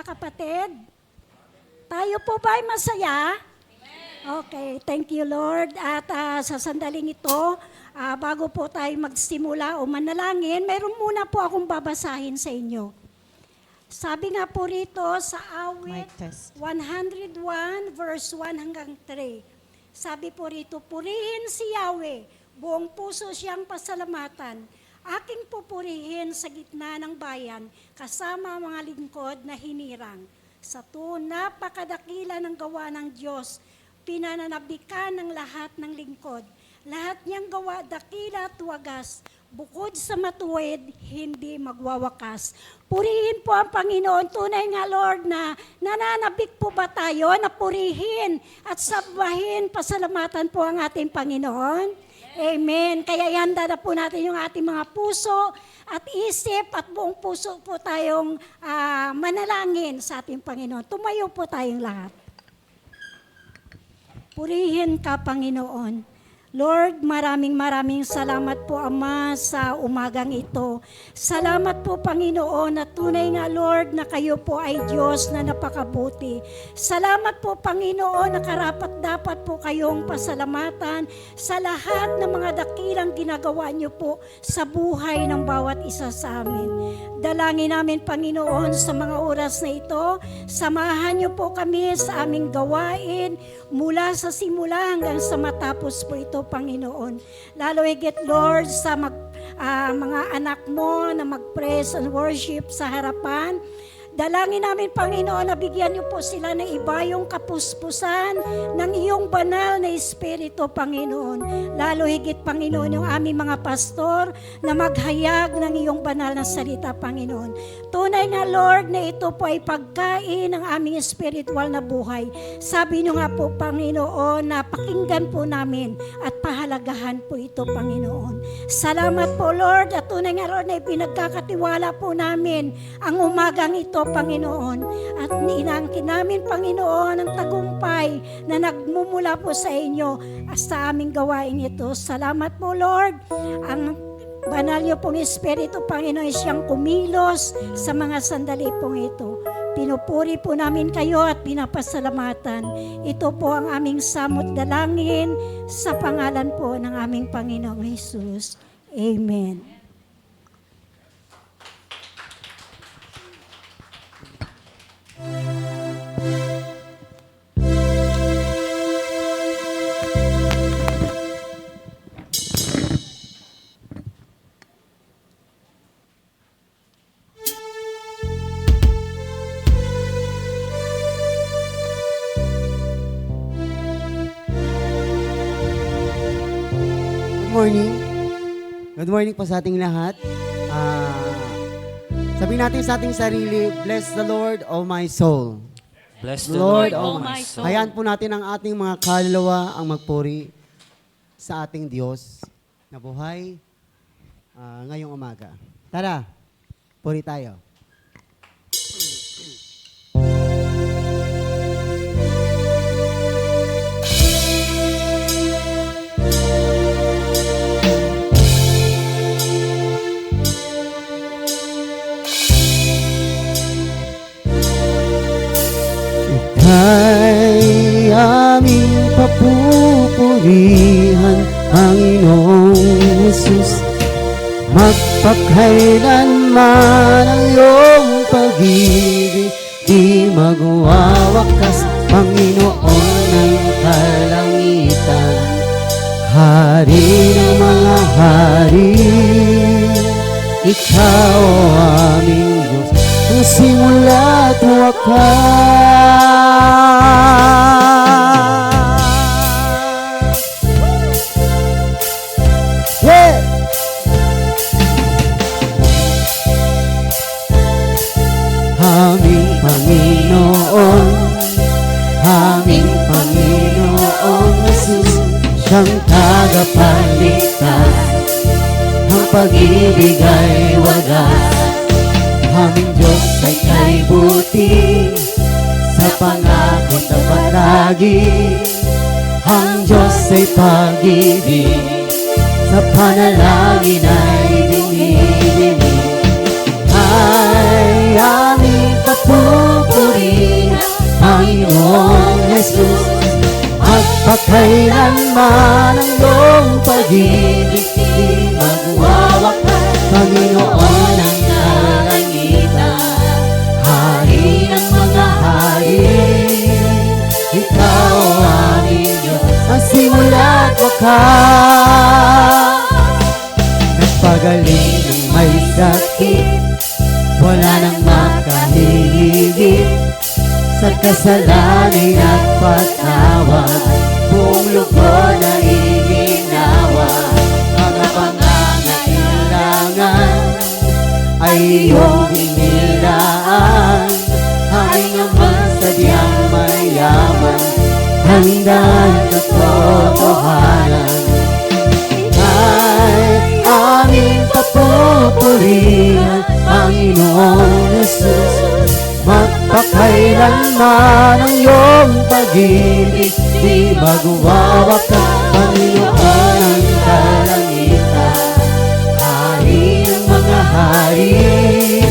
mga kapatid? Tayo po ba ay masaya? Okay, thank you Lord. At sa sandaling ito, bago po tayo magsimula o manalangin, mayroon muna po akong babasahin sa inyo. Sabi nga po rito sa awit 101 verse 1 hanggang 3. Sabi po rito, purihin si Yahweh, buong puso siyang pasalamatan. Aking pupurihin sa gitna ng bayan, kasama mga lingkod na hinirang. Sa napakadakila ng gawa ng Diyos, pinananabikan ng lahat ng lingkod. Lahat niyang gawa, dakila at wagas, bukod sa matuwid, hindi magwawakas. Purihin po ang Panginoon. Tunay nga, Lord, na nananabik po ba tayo na purihin at sabahin, pasalamatan po ang ating Panginoon? Amen. Kaya ihanda na po natin yung ating mga puso at isip at buong puso po tayong manalangin sa ating Panginoon. Tumayo po tayong lahat. Purihin ka, Panginoon. Lord, maraming salamat po, Ama, sa umagang ito. Salamat po, Panginoon, na tunay nga, Lord, na kayo po ay Diyos na napakabuti. Salamat po, Panginoon, na karapat-dapat po kayong pasalamatan sa lahat ng mga dakilang ginagawa niyo po sa buhay ng bawat isa sa amin. Dalangin namin, Panginoon, sa mga oras na ito, samahan niyo po kami sa aming gawain mula sa simula hanggang sa matapos po ito, Panginoon. Lalo higit, Lord, sa mga anak mo na mag-praise and worship sa harapan. Dalangin namin, Panginoon, na bigyan niyo po sila ng ibayong kapuspusan ng iyong banal na Espiritu, Panginoon. Lalo higit, Panginoon, yung aming mga pastor na maghayag ng iyong banal na salita, Panginoon. Tunay nga, Lord, na ito po ay pagkain ng aming spiritual na buhay. Sabi niyo nga po, Panginoon, na pakinggan po namin at pahalagahan po ito, Panginoon. Salamat po, Lord, at tunay nga, Lord, na ipinagkakatiwala po namin ang umagang ito, Panginoon, at inangkin namin, Panginoon, ang tagumpay na nagmumula po sa inyo sa aming gawain ito. Salamat po, Lord. Ang banal niyo pong Espiritu, Panginoon, siyang kumilos sa mga sandali pong ito. Pinupuri po namin kayo at pinapasalamatan. Ito po ang aming samot dalangin sa pangalan po ng aming Panginoong Jesus. Amen. Good morning po sa ating lahat. Sabihin natin sa ating sarili, bless the Lord, O my soul. Bless the Lord, O my soul. Hayaan po natin ang ating mga kaluluwa ang magpuri sa ating Diyos na buhay ngayong umaga. Tara, puri tayo. Ay aming papupurihan, Panginoong Jesus. Magpakailanman ang iyong pag-ibig, di magwawakas, Panginoon ng kalangitan. Hari ng mga hari, ikaw aming Diyos, ang simula at wakas. Yeah! Aming Panginoon, aming Panginoon Jesus, siyang tagapagligtas, ang pag-ibig ay wagas. Aming Diyos ay kay buti, sa pangako tapat lagi. Ang Diyos ay pag-ibig, sa panalangin ay dinidinig. Ay aming papupurihan, Panginoong Jesus. Magpakailanman ang iyong pag-ibig di magwawakas, Panginoon ng kalangitan, Hari ng mga hari. Ikaw aming Diyos, ang simula't wakas. Nagpagaling ng may sakit, wala nang makahigit, sa kasalanay nagpatawad, buong lugod na iginawa. Mga pangangailangan ay iyong inilaan, aming Amang sadyang mayaman, handang katotohanan. Ay aming papupurihan, Panginoong Jesus. Magpakailanman ang iyong pag-ibig di magwawakas, Panginoon ng kalangitan, Hari ng mga hari.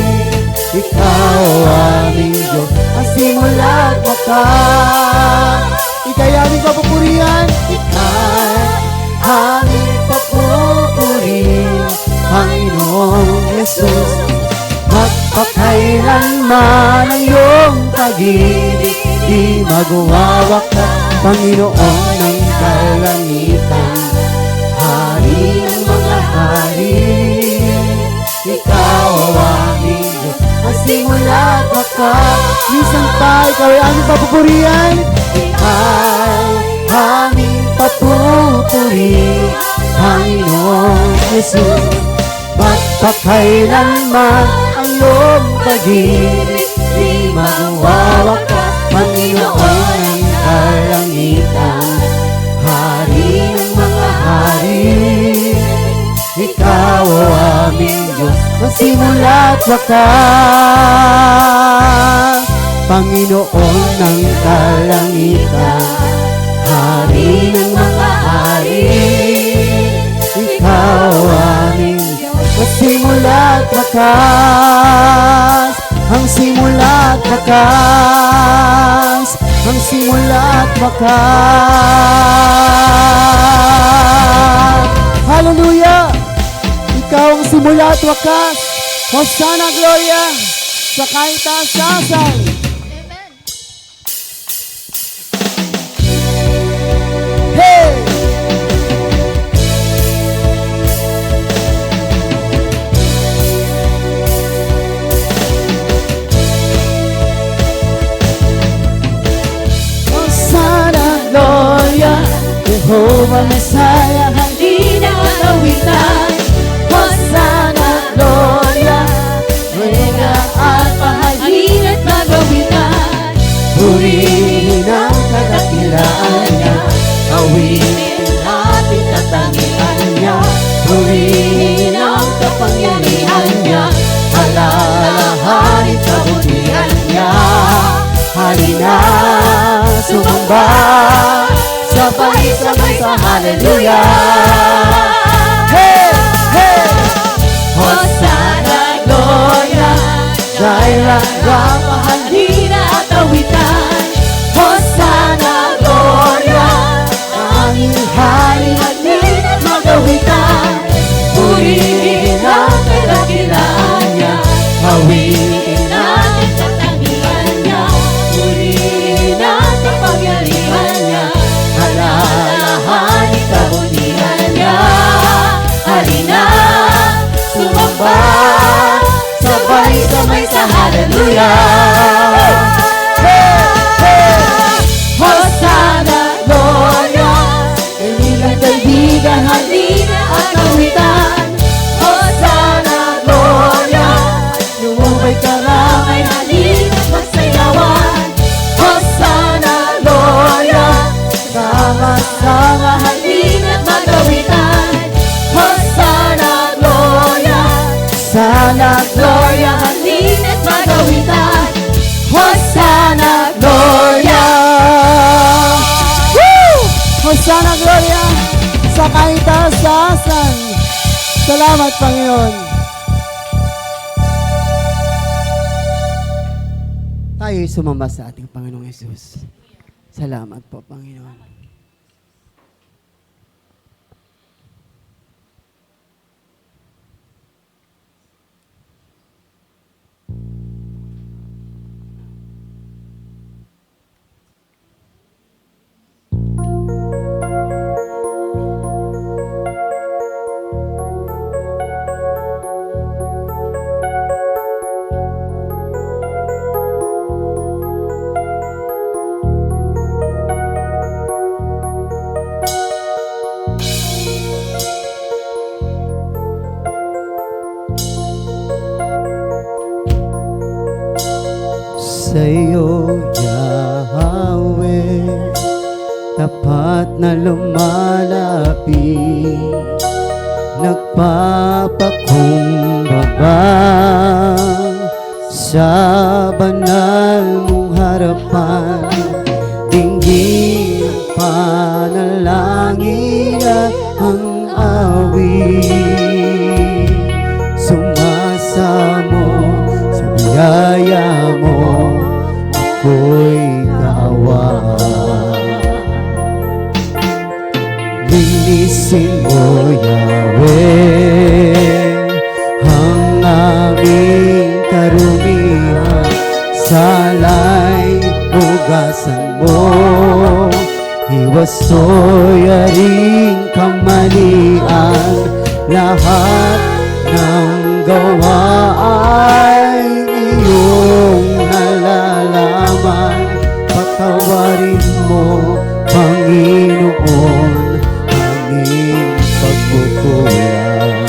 Ikaw aming Diyos, ang simula't wakas. Ika'y aming papupurihan, ika'y aming papupurihan, Panginoong Jesus. Magpakailanman ang iyong pag-ibig di magwawakas, Panginoon ng kalangitan, Hari ng mga hari. Ikaw aming Diyos, ang simula't wakas. Minsan pa ikaw ay aming papupurihan, ika'y aming papupurihan, Panginoong Jesus. Magpakailanman ang iyong pag-ibig di magwawakas, Panginoon ng kalangitan, Hari ng mga hari. Ikaw aming Diyos, ang simula't wakas, Panginoon ng kalangitan, Hari ng mga hari. Ikaw aming ang simula't wakas, ang simula't wakas, ang simula't wakas. Hallelujah! Ikaw ang simula't wakas. Hosanna, Gloria, sa kaitaas-taasan. Hey! Jehovah Messiah, Halina kawitan, Hosanna, Gloria, Mega Alpha, halina't magawitan. purihin ang kadakilaan niya, awitin natin katangian niya, purihin ang kapangyarihan niya, alalahanin kabutihan niya. Halina, sumamba, sabay-sabay sa hallelujah. Hey! Hey! Hosanna, Gloria, Jaira, Rama, halina at awitan. Hosanna, Gloria, Angin hari, halina't magawitan. Purihin ang kadakilaan niya, awitin natin katangian niya, purihin ang kapangyarihan niya, alalahanin kabutihan niya. Halina, sumamba, sabay-sabay sa hallelujah. Hosanna, Gloria, kaibigan, halina at awitan. Hosanna, Gloria, lumubay ka ramay, halina't magsayawan. Hosanna, Gloria, sama-sama, halina't magawitan. Hosanna, Gloria, Sana, Gloria, halina't magawitan. Hosanna, Gloria. Woo! Hosanna, Gloria, sa kaitaas-taasan. Salamat, Panginoon. Tayo tayo'y sumamba sa ating Panginoong Yesus. Salamat po, Panginoon. Sa'yo, Yahweh, tapat na lumalapit, nagpapakumbaba sa banal mong harapan. Dinggin ang panalangin at ang awit, sumasamo sa biyaya mo, ako'y kaawaan. Linisin mo, Yahweh, ang aming karumihan, salay hugasan mo, iwasoy aring kamalian, lahat ng gawa ay iyong nalalaman. Patawarin mo, Panginoon, aming pagkukulang.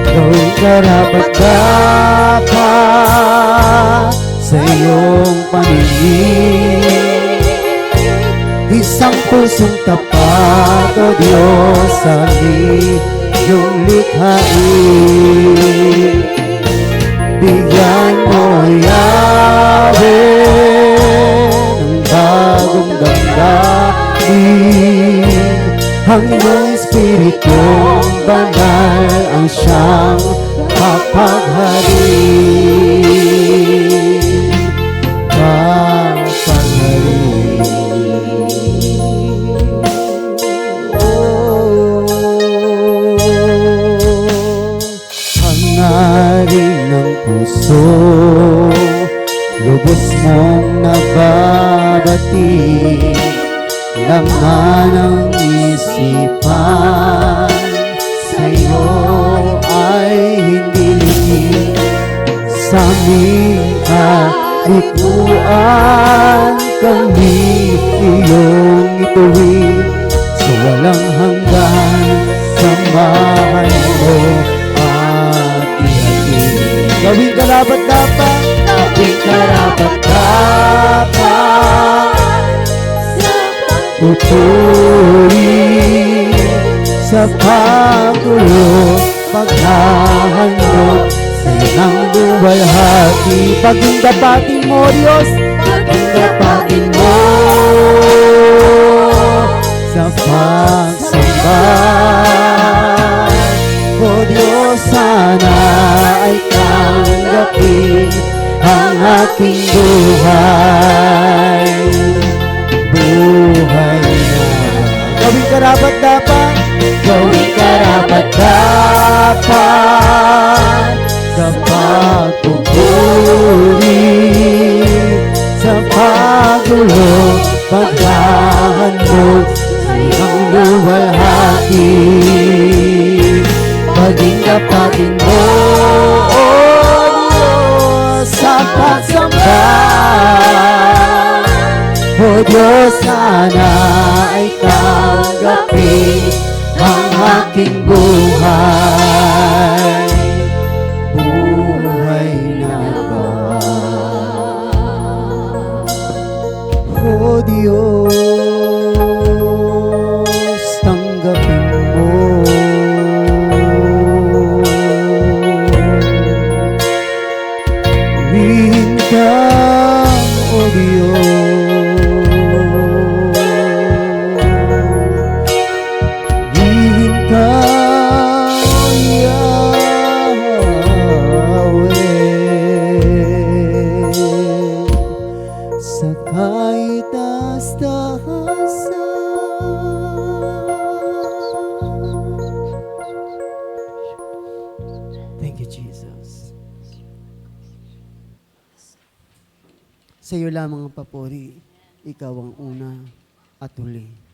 Gawin karapat-dapat sa iyong paningin, isang pusong tapat, O Diyos, sa iyong likhain. Bigyan mo, Yahweh, ng bagong damdamin, ang iyong Espiritong banal ang siyang papagharin. Hangarin ng puso, lubos mong nababati, laman ng isipan, sa'yo ay hindi lingid. Sa aming kalikuan, kami iyong ituwid, sa walang hanggan, samahan mo at ihatid. Gawin karapat-dapat, gawin karapat-dapat, pupuri sa pagulong, paghahandog sa iyong buwalhati. Pagdapatin mo, Diyos, pagdapatin mo sa pagsamba. O Diyos, sana ay tanggapin ang aking buhay. Buhay na gawin karapat-dapat, gawin karapat-dapat sa pagpupuri, sa pagulong, paghahandog sa iyong luwalhati. Maging kapatin mo, O Diyos, sa pagsamba. O Diyos, sana ay tanggapin ang aking buhay. Buhay na ba? O Diyos, tanggapin mo. Bintang, O Diyos, bintang, Yahweh. sa kahit taas-taasan. Thank you, Jesus. Sa iyo lamang ang papuri, ikaw ang una at huli.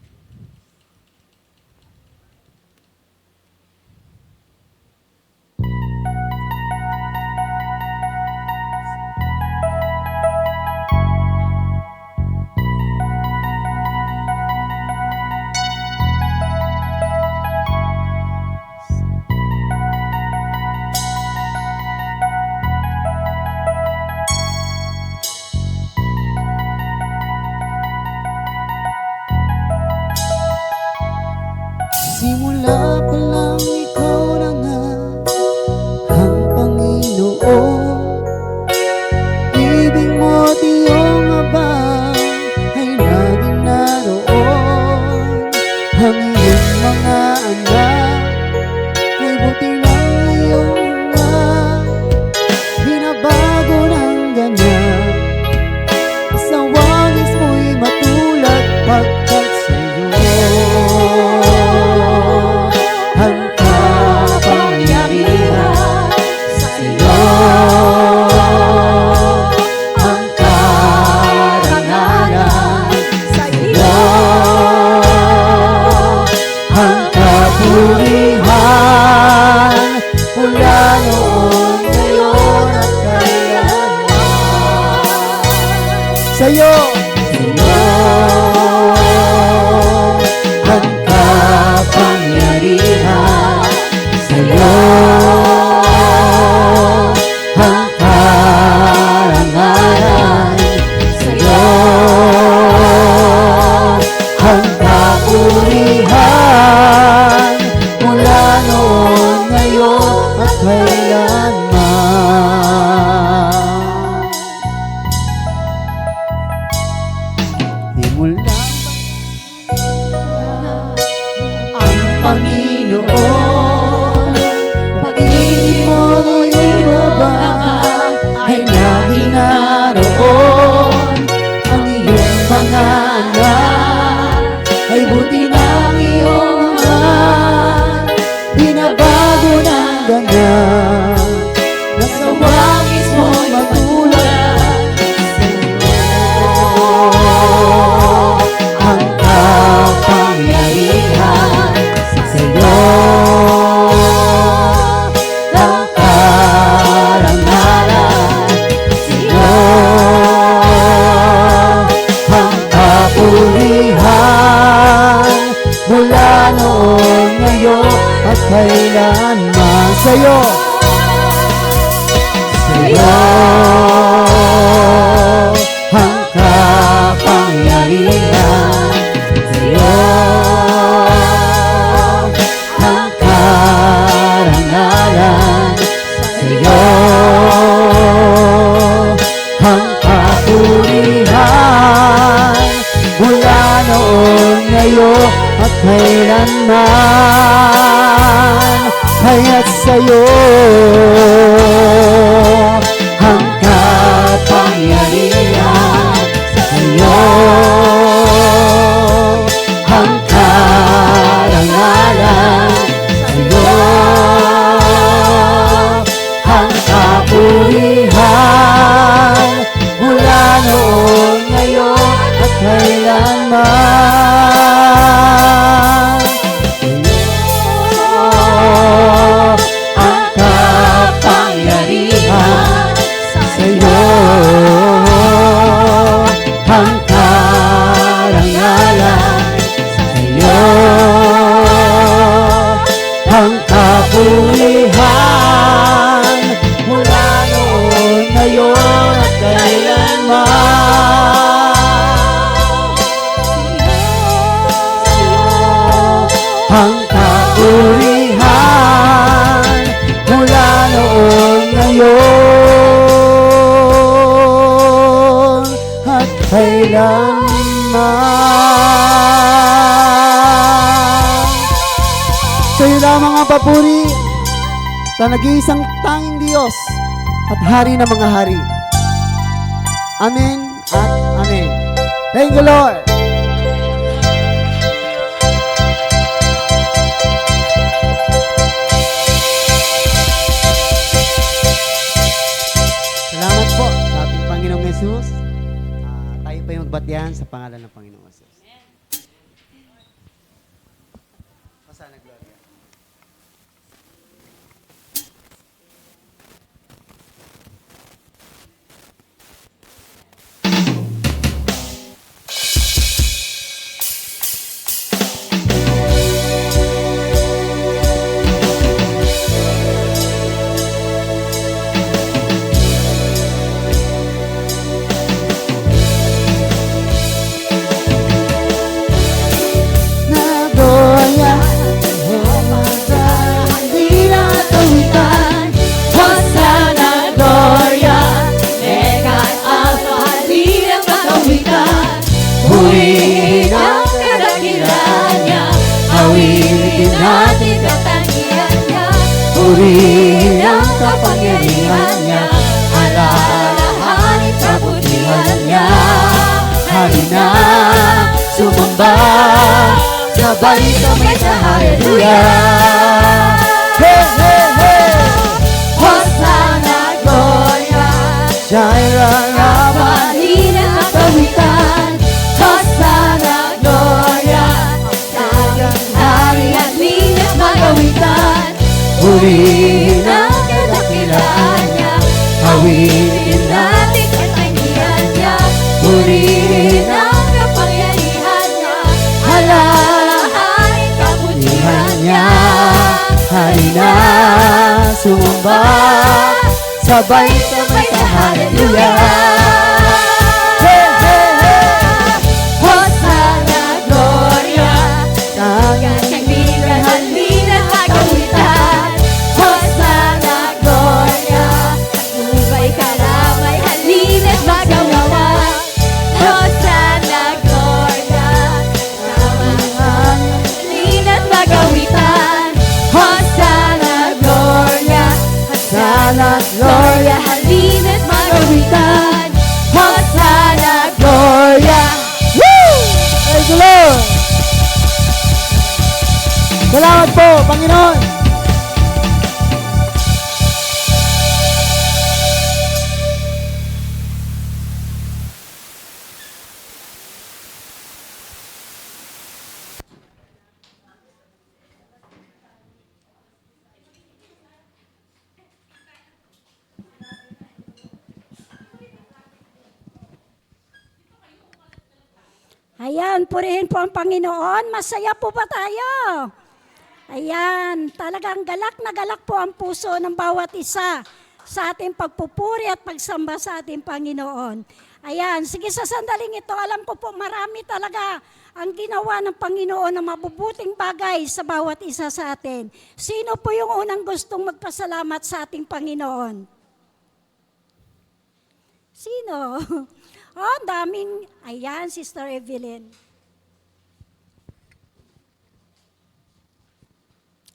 Simula pa lang ikaw na nga ang Panginoon. Ibig mo at iyong abang ay laging naroon. Ang iyong mga anak ay buti ng iyong nga. Binabago ng ganyan, sa walis mo'y matulad pagkat sa'yo ang kapangyarihan, sa'yo ang karangalan, sa'yo ang kapurihan, mula noon, ngayon at kailanman. Sa'yo ang kapangyarihan, sa'yo ang karangalan, sa'yo ang kapurihan, mula noon, ngayon at kailanman. Simula ang Panginoon, pag-ibig mo'y ibabang ay laging naroon. Ang iyong mga anak ay buti ng iyong ama. Binabago ng ganyan, nasa wangis mo'y matulad sa'yo ang kapangyarihan, sa'yo ang karangalan, sa'yo ang kapurihan, mula noon, ngayon at kailanman. Sa'yo ang kapangyarihan, sa'yo ang karangalan, sa'yo ang kapurihan, mula noon, ngayon at kailanman. Kaya't sa'yo ang kapangyarihan, sa'yo ang karangalan, sa'yo ang kapurihan, mula noon, ngayon at kailanman. Ang kapangyarihan, sa'yo ang karangalan, sa'yo ang kapulihan, mula noon, ngayon at kailanman. Ang kapurihan, mula noon, ngayon at kailanman. Sa'yo lamang ang papuri sa nag-iisang tanging Diyos at Hari ng mga hari. Amen at Thank you, Lord. Salamat po sa ating Panginoong Yesus. Tayo pa yung magbatyan sa pangalan ng Panginoong Yesus. Pasana, Gloria. Gloria, Halina at kawitan, Hosanna, Gloria, Mega at Alpha, Halina at kawitan, purihin ang kadakilaan niya, awitin natin katangian niya, purihin ang kapangyarihan niya, alalahanin kabutihan niya, halina, sumamba, sabay-sabay sa hallelujah. Hey, hey, hey! Hosanna, Gloria, Shaira, Rama, Halina at kawitan. Hosanna, Gloria, Sagang hari at linya magawitan. Purihin ang kadakilaan niya, awitin natin katangian niya, purihin ang kapangyarihan niya, alalahanin kabutihan niya. halina, sumamba, sabay-sabay sa hallelujah. Hey, hey, hey! Hosanna, Gloria, Sagang kaibigan, halina at kawitan. Hosanna, Gloria, patnubay karamay, halina at magawa. Hosanna, Gloria, samahan, halina at magawitan. Hosanna, Gloria, Hosanna, Gloria, halina at magawitan. Hosanna, Gloria. Praise the Lord! Salamat po, Panginoon! Ayan, purihin po ang Panginoon. Masaya po ba tayo? Ayan, talagang galak na galak po ang puso ng bawat isa sa ating pagpupuri at pagsamba sa ating Panginoon. Ayan, sige sa sandaling ito, alam ko po marami talaga ang ginawa ng Panginoon na mabubuting bagay sa bawat isa sa atin. Sino po yung unang gustong magpasalamat sa ating Panginoon? Sino? Oh, daming, ayan, Sister Evelyn.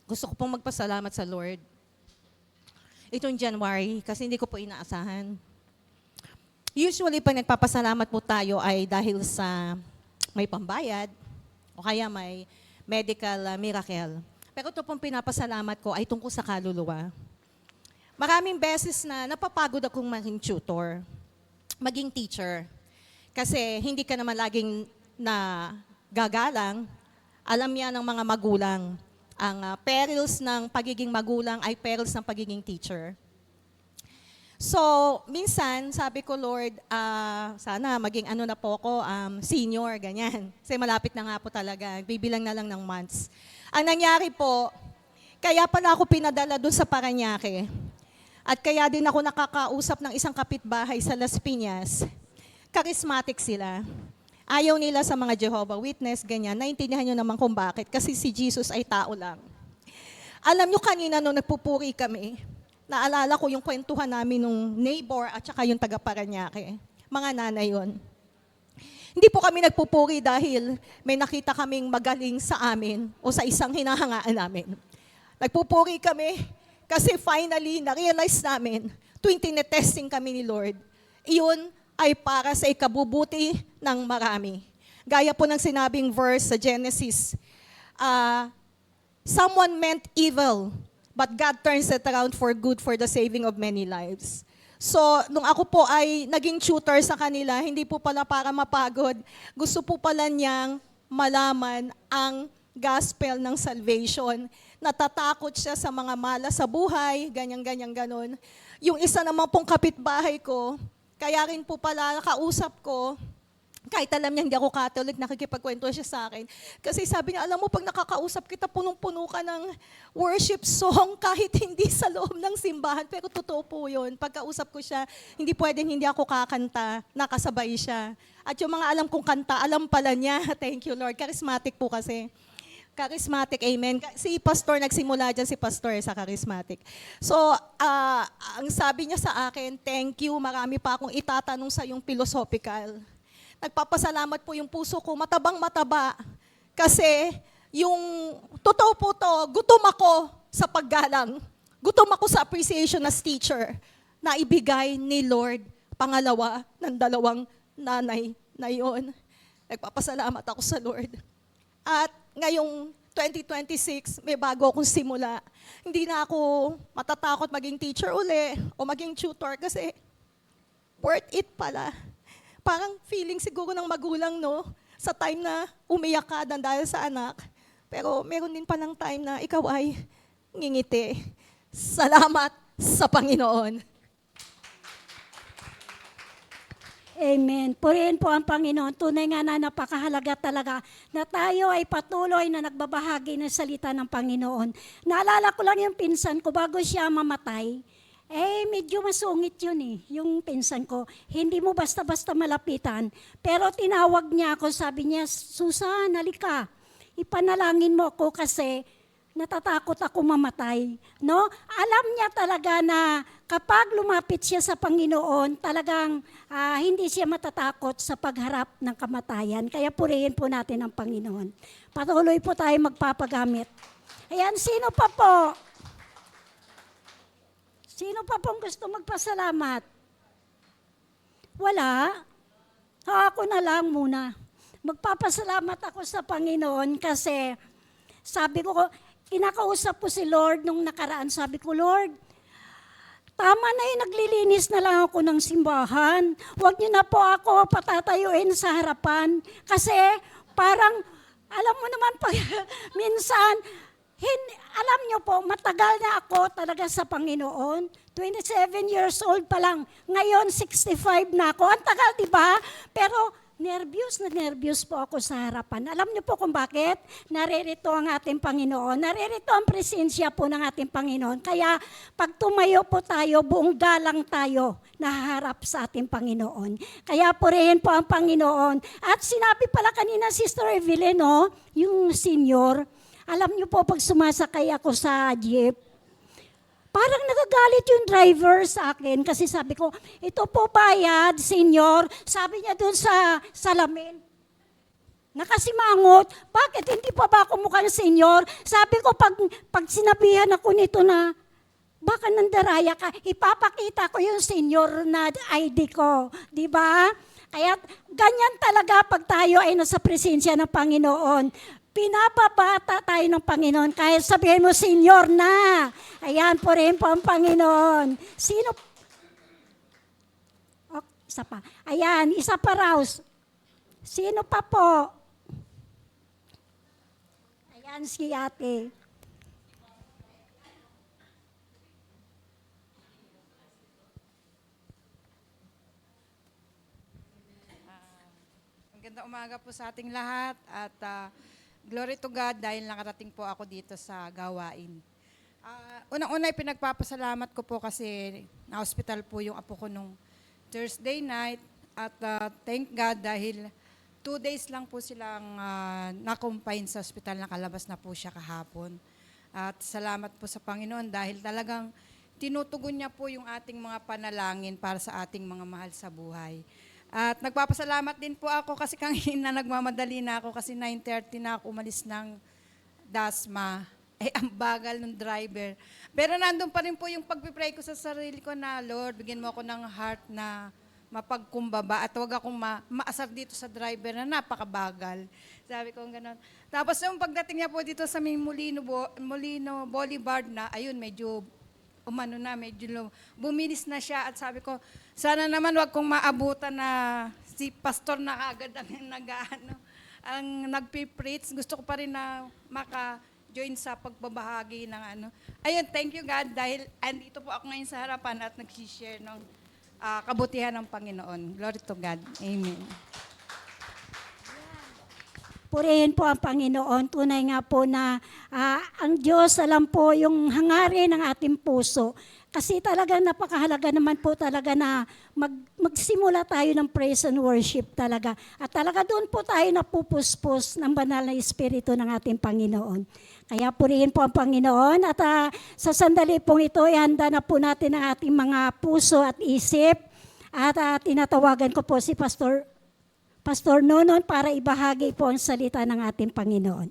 Gusto ko pong magpasalamat sa Lord. Itong January, kasi hindi ko po inaasahan. Usually, pag nagpapasalamat po tayo ay dahil sa may pambayad o kaya may medical miracle. Pero ito pong pinapasalamat ko ay tungkol sa kaluluwa. Maraming beses na napapagod akong maging tutor, maging teacher. Kasi hindi ka naman laging gagalang. Alam yan ng mga magulang. Ang perils ng pagiging magulang ay perils ng pagiging teacher. So, minsan, sabi ko, Lord, sana maging ano na po ako, senior, ganyan. Kasi malapit na nga po talaga. Bibilang na lang ng months. Ang nangyari po, kaya pala ako pinadala doon sa Parañaque. At kaya din ako nakakausap ng isang kapitbahay sa Las Piñas. Charismatic sila. Ayaw nila sa mga Jehovah Witness, ganyan. Naintindihan nyo naman kung bakit. Kasi si Jesus ay tao lang. Alam nyo kanina nung nagpupuri kami, naalala ko yung kwentuhan namin nung neighbor at saka yung taga Parañaque. Mga nanay yun. Hindi po kami nagpupuri dahil may nakita kaming magaling sa amin o sa isang hinahangaan namin. Nagpupuri kami kasi finally, na-realize namin, tuwing tinetesting kami ni Lord, iyon ay para sa ikabubuti ng marami. Gaya po ng sinabing verse sa Genesis, someone meant evil, but God turns it around for good for the saving of many lives. So, nung ako po ay naging tutor sa kanila, hindi po pala para mapagod. Gusto po pala niyang malaman ang gospel ng salvation. Natatakot siya sa mga malas sa buhay, ganyan, ganon. Yung isa naman pong kapitbahay ko, kaya rin po pala nakausap ko, kahit alam niya hindi ako Catholic, nakikipagkwento siya sa akin. Kasi sabi niya, alam mo, pag nakakausap kita, punong-puno ka ng worship song kahit hindi sa loob ng simbahan. Pero totoo po yun. Pagkausap ko siya, hindi pwedeng hindi ako kakanta, nakasabay siya. At yung mga alam kong kanta, alam pala niya. Thank you, Lord. Charismatic po kasi. Charismatic, amen. Si Pastor, nagsimula dyan si Pastor sa Charismatic. So, ang sabi niya sa akin, thank you, marami pa akong itatanong sa yung philosophical. Nagpapasalamat po yung puso ko, matabang-mataba. Kasi yung totoo po to, gutom ako sa paggalang. Gutom ako sa appreciation as teacher na ibigay ni Lord pangalawa ng dalawang nanay na yon. Nagpapasalamat ako sa Lord. At ngayong 2026, may bago akong simula. Hindi na ako matatakot maging teacher uli o maging tutor kasi worth it pala. Parang feeling siguro ng magulang, no? Sa time na umiyak ka dahil sa anak. Pero meron din palang time na ikaw ay ngingiti. Salamat sa Panginoon. Amen. Purihin po ang Panginoon. Tunay nga na napakahalaga talaga na tayo ay patuloy na nagbabahagi ng salita ng Panginoon. Naalala ko lang yung pinsan ko bago siya mamatay. Medyo masungit yun yung pinsan ko. Hindi mo basta-basta malapitan. Pero tinawag niya ako, sabi niya, Susan, halika. Ipanalangin mo ako kasi natatakot ako mamatay. No? Alam niya talaga na kapag lumapit siya sa Panginoon, talagang hindi siya matatakot sa pagharap ng kamatayan. Kaya purihin po natin ang Panginoon. Patuloy po tayo magpapagamit. Ayan, sino pa po? Sino pa pong gusto magpasalamat? Wala? Ako na lang muna. Magpapasalamat ako sa Panginoon kasi sabi ko, kinakausap ko si Lord nung nakaraan. Sabi ko, Lord, tama na naglilinis na lang ako ng simbahan. Huwag niyo na po ako patatayuin sa harapan. Kasi parang, alam mo naman, pag minsan, alam niyo po, matagal na ako talaga sa Panginoon. 27 years old pa lang. Ngayon, 65 na ako. Ang tagal, di ba? Pero nervyos po ako sa harapan. Alam niyo po kung bakit? Naririto ang ating Panginoon. Naririto ang presensya po ng ating Panginoon. Kaya pag tumayo po tayo, buong galang tayo naharap sa ating Panginoon. Kaya purihin po ang Panginoon. At sinabi pala kanina, Sister Evelyn, no, yung senior, alam niyo po, pag sumasakay ako sa jeep, parang nagagalit yung driver sa akin kasi sabi ko, ito po bayad, senyor. Sabi niya doon sa salamin, nakasimangot, bakit hindi pa ba ako mukhang senyor? Sabi ko, pag sinabihan ako nito na, baka nandaraya ka, ipapakita ko yung senyor na ID ko. Di ba? Kaya ganyan talaga pag tayo ay nasa presensya ng Panginoon. Pinapabata tayo ng Panginoon. Kaya sabihin mo, Senyor na. Ayan, purihin po ang Panginoon. Sino? Oh, isa pa. Ayan, isa pa raw. Sino pa po? Ayan, si ate. Magandang umaga po sa ating lahat at glory to God dahil nakarating po ako dito sa gawain. Unang-una, pinagpapasalamat ko po kasi na-hospital po yung apo ko nung Thursday night at thank God dahil 2 days lang po silang na-confine sa hospital, nakalabas na po siya kahapon. At salamat po sa Panginoon dahil talagang tinutugon niya po yung ating mga panalangin para sa ating mga mahal sa buhay. At nagpapasalamat din po ako kasi kanina nagmamadali na ako kasi 9:30 na ako umalis ng Dasma. Ang bagal ng driver. Pero nandun pa rin po yung pagpipray ko sa sarili ko na, Lord, bigyan mo ako ng heart na mapagkumbaba at huwag akong maasar dito sa driver na napakabagal. Sabi ko gano'n. Tapos yung pagdating niya po dito sa may Molino Boulevard na, ayun, medyo bumilis na siya at sabi ko, sana naman wag kong maabutan na si pastor na agad ang nagpipreach. Gusto ko pa rin na maka-join sa pagbabahagi ng Ayun, thank you God dahil andito po ako ngayon sa harapan at nag-share ng kabutihan ng Panginoon. Glory to God. Amen. Purihin po ang Panginoon. Tunay nga po na ang Diyos alam po yung hangarin ng ating puso. Kasi talagang napakahalaga naman po talaga na magsimula tayo ng praise and worship talaga. At talaga doon po tayo napupuspos ng banal na Espiritu ng ating Panginoon. Kaya purihin po ang Panginoon at sa sandali pong ito, ihanda na po natin ang ating mga puso at isip. At tinatawagan ko po si Pastor Nonon para ibahagi po ang salita ng ating Panginoon.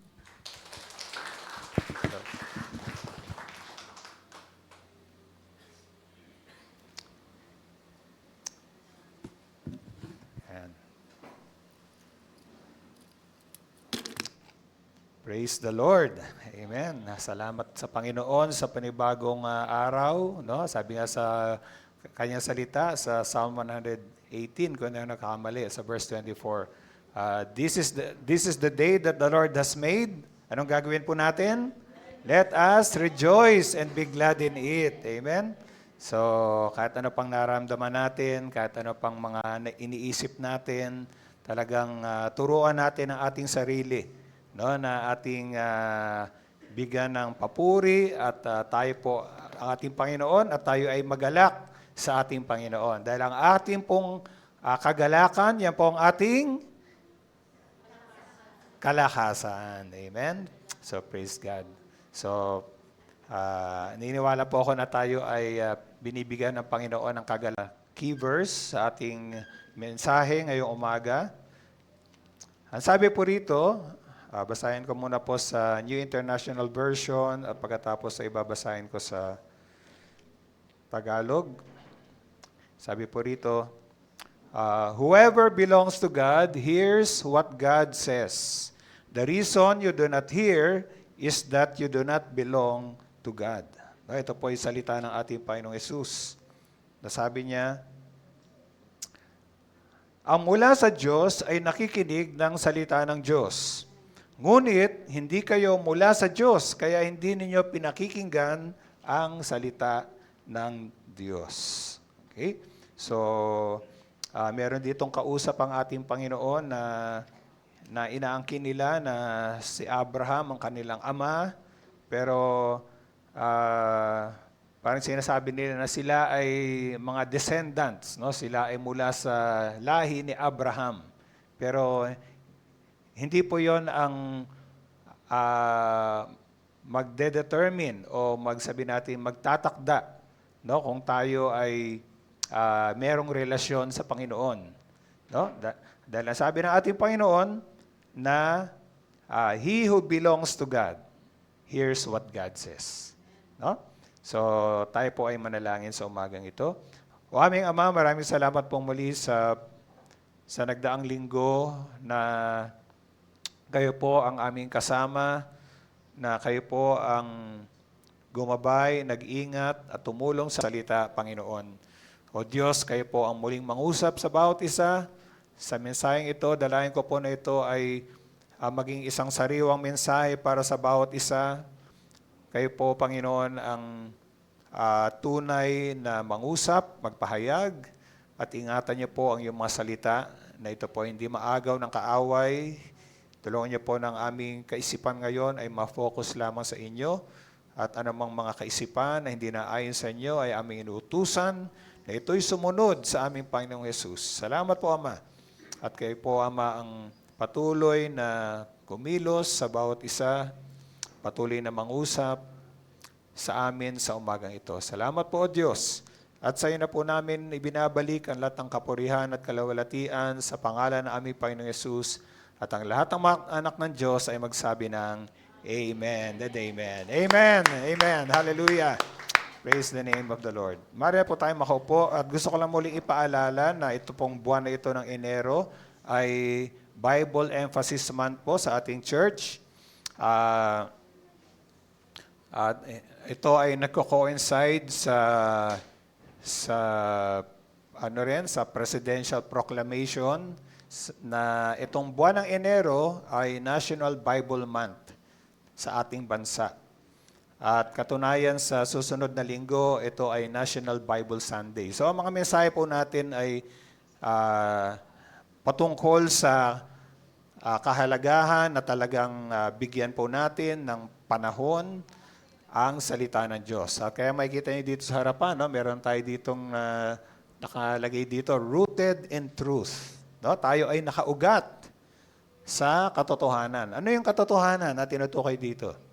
Ayan. Praise the Lord. Amen. Salamat sa Panginoon sa panibagong araw. No? Sabi nga sa kanyang salita sa Psalm 118, kung ano nakakamali, sa verse 24. This is the day that the Lord has made. Anong gagawin po natin? Let us rejoice and be glad in it. Amen? So, kahit ano pang naramdaman natin, kahit ano pang mga iniisip natin, talagang turuan natin ang ating sarili, no? Na ating bigyan ng papuri at tayo po ang ating Panginoon at tayo ay magalak sa ating Panginoon. Dahil ang ating pong kagalakan, yan po ang ating kalakasan. Amen? So, praise God. So, naniniwala po ako na tayo ay binibigyan ng Panginoon ng key verse sa ating mensahe ngayong umaga. Ang sabi po rito, basahin ko muna po sa New International Version at pagkatapos ay babasahin ko sa Tagalog. Sabi po rito, whoever belongs to God hears what God says. The reason you do not hear is that you do not belong to God. Ito po ay salita ng ating Panginoong Yesus. Nasabi niya, ang mula sa Diyos ay nakikinig ng salita ng Diyos. Ngunit, hindi kayo mula sa Diyos, kaya hindi ninyo pinakikinggan ang salita ng Diyos. Okay? So, meron ditong kausap ang ating Panginoon na inaangkin nila na si Abraham ang kanilang ama, pero parang sinasabi nila na sila ay mga descendants, no? Sila ay mula sa lahi ni Abraham. Pero hindi po 'yon ang magdedetermine o magsabi natin magtatakda, no? Kung tayo ay merong relasyon sa Panginoon, no? Dahil nasabi ng ating Panginoon na he who belongs to God hears what God says, no? So tayo po ay manalangin sa umagang ito. O aming Ama, maraming salamat pong muli sa nagdaang linggo na kayo po ang aming kasama, na kayo po ang gumabay, nag-ingat at tumulong sa salita, Panginoon. O Diyos, kayo po ang muling mangusap sa bawat isa. Sa mensaheng ito, dalayan ko po na ito ay maging isang sariwang mensahe para sa bawat isa. Kayo po, Panginoon, ang tunay na mangusap, magpahayag, at ingatan niyo po ang iyong mga salita na ito po hindi maagaw ng kaaway. Tulungan niyo po ng aming kaisipan ngayon ay ma-focus lamang sa inyo, at anumang mga kaisipan na hindi na ayon sa inyo ay aming inuutusan na ito'y sumunod sa aming Panginoong Yesus. Salamat po, Ama. At kayo po, Ama, ang patuloy na kumilos sa bawat isa, patuloy na mangusap sa amin sa umagang ito. Salamat po, O Diyos. At sa iyo na po namin ibinabalik ang lahat ng kapurihan at kalawalatian sa pangalan ng aming Panginoong Yesus. At ang lahat ng mga anak ng Diyos ay magsabi ng Amen and Amen. Amen. Amen. Hallelujah. Praise the name of the Lord. Maria po tayo makaupo at gusto ko lang muling ipaalala na ito pong buwan na ito ng Enero ay Bible Emphasis Month po sa ating church. At ito ay nagko-coincide sa presidential proclamation na itong buwan ng Enero ay National Bible Month sa ating bansa. At katunayan sa susunod na linggo, ito ay National Bible Sunday. So ang mga mensahe po natin ay patungkol sa kahalagahan na talagang bigyan po natin ng panahon ang salita ng Diyos. At kaya makikita niyo dito sa harapan, no? Meron tayo ditong nakalagay dito, rooted in truth. No? Tayo ay nakaugat sa katotohanan. Ano yung katotohanan na tinutukoy dito?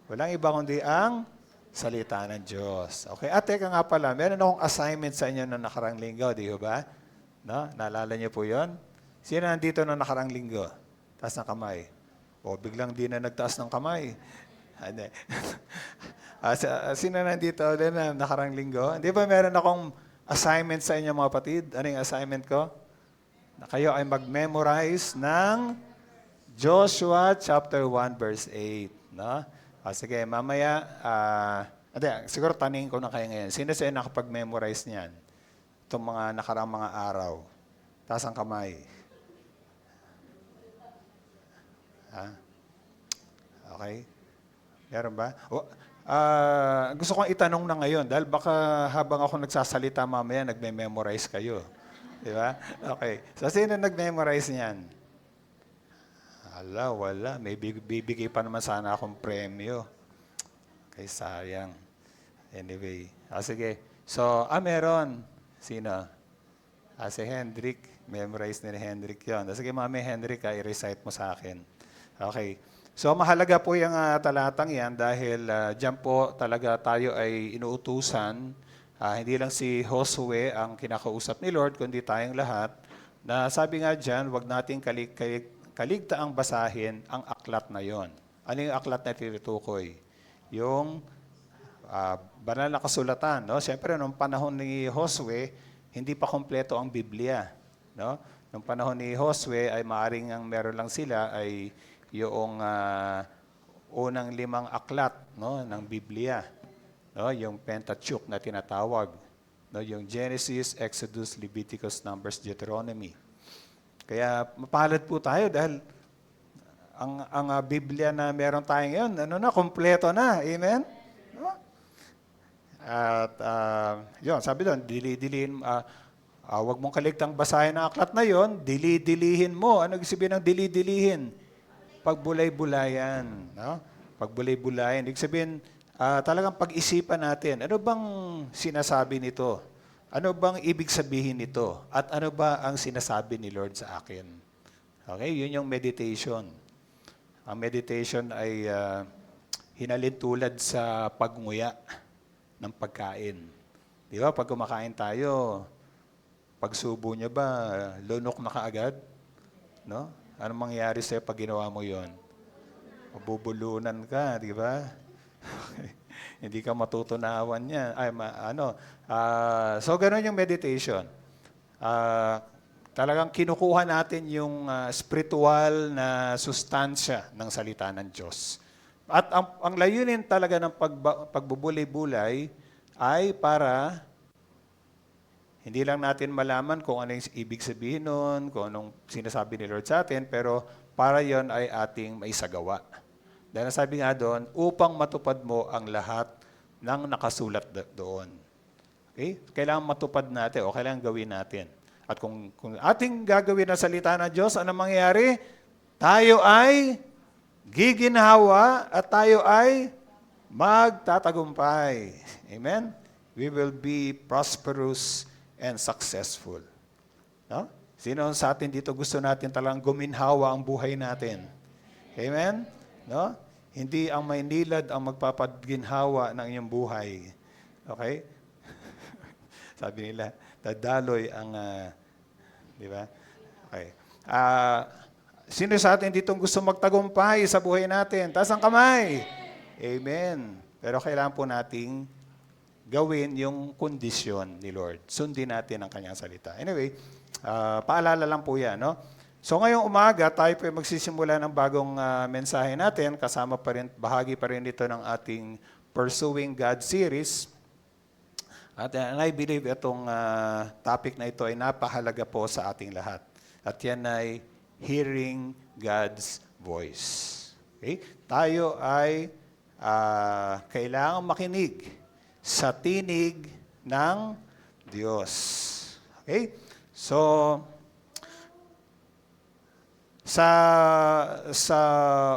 Walang iba kundi ang salita ng Diyos. Okay? At teka nga pala, meron akong assignment sa inyo noong nakarang linggo, di ba? No? Naalala niyo po yon? Sino nandito noong nakarang linggo? Taas ng kamay. O, biglang di na nagtaas ng kamay. Hindi. Sino nandito ulit na nakarang linggo? Di ba meron akong assignment sa inyo mga kapatid? Ano yung assignment ko? Na kayo ay mag-memorize ng Joshua chapter 1 verse 8. No? Sige, mamaya, siguro taningin ko na kayo ngayon. Sino sa'yo nakapag-memorize niyan? Itong mga nakarang mga araw. Taas ang kamay. Okay? Meron ba? Gusto kong itanong na ngayon dahil baka habang ako nagsasalita mamaya, nagme-memorize kayo. Di ba? Okay. So, sino nag-memorize niyan? Wala. May bibigay pa naman sana akong premyo. Okay, sayang. Anyway. Sige. So, meron. Sino? Si Hendrik. Memorize ni Hendrik yun. Sige, Mami Hendrik, i-recite mo sa akin. Okay. So, mahalaga po yung talatang yan dahil dyan po talaga tayo ay inuutusan. Hindi lang si Josue ang kinakausap ni Lord, kundi tayong lahat. Na sabi nga dyan, huwag nating kaligtaang basahin ang aklat na yon. Ano yung aklat na tinutukoy? Yung banal na kasulatan. No? Siyempre, noong panahon ni Josue, hindi pa kompleto ang Biblia. No? Noong panahon ni Josue, ay maaring ang meron lang sila ay yung unang 5 aklat, no, ng Biblia. No? Yung Pentateuch na tinatawag. No? Yung Genesis, Exodus, Leviticus, Numbers, Deuteronomy. Kaya mapalad po tayo dahil ang Biblia na meron tayo ngayon, kompleto na. Amen? No? At yun, sabi doon, dili-dilihin, huwag mong kaligtang basahin ang aklat na yon, dili-dilihin mo. Ano ibig sabihin ng dili-dilihin? Pagbulay-bulayan. No? Pagbulay-bulayan. Ibig sabihin, talagang pag-isipan natin, ano bang sinasabi nito? Ano bang ibig sabihin nito? At ano ba ang sinasabi ni Lord sa akin? Okay, yun yung meditation. Ang meditation ay hinalin tulad sa pagnguya ng pagkain. Di ba? Pag kumakain tayo, pagsubo niya ba, lunok na kaagad? No? Anong mangyayari sa'yo pag ginawa mo yon? Mabubulunan ka, di ba? Okay. Hindi ka matutunawan niya. So, gano'n yung meditation. Talagang kinukuha natin yung spiritual na sustansya ng salita ng Diyos. At ang layunin talaga ng pagbubulay-bulay ay para hindi lang natin malaman kung ano yung ibig sabihin nun, kung anong sinasabi ni Lord sa atin, pero para yon ay ating maisagawa. Dahil sabi nga doon, upang matupad mo ang lahat ng nakasulat doon. Okay? Kailangan matupad natin o kailangan gawin natin. At kung ating gagawin ang salita ng Diyos, ano mangyayari? Tayo ay giginhawa at tayo ay magtatagumpay. Amen? We will be prosperous and successful. No? Sino sa atin dito gusto natin talagang guminhawa ang buhay natin? Amen? No? Hindi ang Maynilad ang magpapaginhawa ng iyong buhay. Okay? Sabi nila, dadaloy ang, di ba? Okay. Sino sa atin dito gusto magtagumpay sa buhay natin? Taas ang kamay. Amen. Pero kailangan po nating gawin yung kondisyon ni Lord. Sundin natin ang kanyang salita. Anyway, paalala lang po yan. No? So ngayong umaga, tayo po ay magsisimula ng bagong mensahe natin. Kasama pa rin, bahagi pa rin ito ng ating Pursuing God series. And I believe itong topic na ito ay napahalaga po sa ating lahat. At yan ay hearing God's voice. Okay? Tayo ay kailangang makinig sa tinig ng Diyos. Okay? So, sa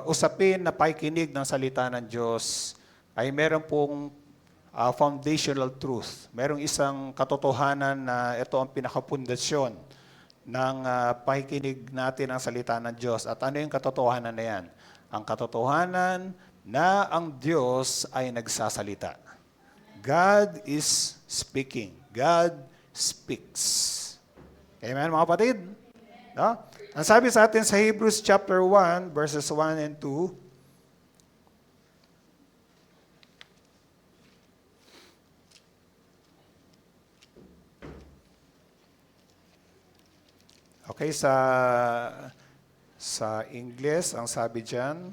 usapin na pakikinig ng salita ng Diyos, ay meron pong foundational truth. Merong isang katotohanan na ito ang pinakapundasyon ng pakikinig natin ng salita ng Diyos. At ano yung katotohanan na yan? Ang katotohanan na ang Diyos ay nagsasalita. God is speaking. God speaks. Amen, mga kapatid? No? Ang sabi sa atin sa Hebrews chapter 1, verses 1 and 2, okay, sa English, ang sabi dyan,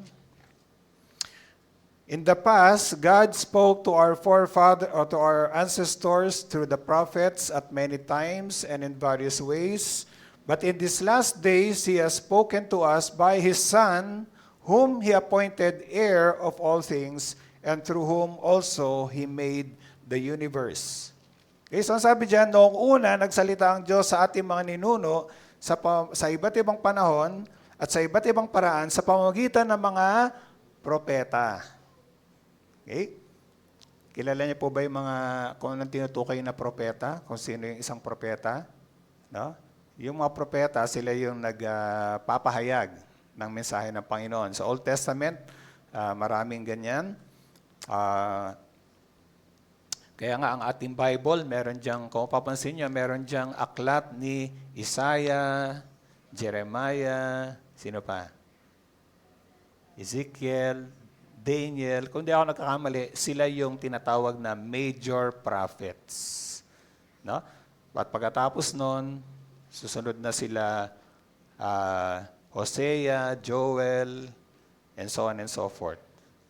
in the past, God spoke to our to our ancestors through the prophets at many times and in various ways. But in these last days, He has spoken to us by His Son, whom He appointed heir of all things, and through whom also He made the universe. Okay, so ang sabi dyan, noong una, nagsalita ang Diyos sa ating mga ninuno sa iba't ibang panahon at sa iba't ibang paraan sa pamamagitan ng mga propeta. Okay? Kilala niyo po ba yung mga, kung anong tinutukoy na propeta? Kung sino yung isang propeta? No? Yung mga propeta, sila yung nagpapahayag ng mensahe ng Panginoon. Sa Old Testament, maraming ganyan. Kaya nga ang ating Bible, meron diyang, kung papansin niyo, meron diyang aklat ni Isaiah, Jeremiah, sino pa? Ezekiel, Daniel. Kung di ako nagkakamali, sila yung tinatawag na major prophets. No? At pagkatapos nun, susunod na sila Hosea, Joel, and so on and so forth.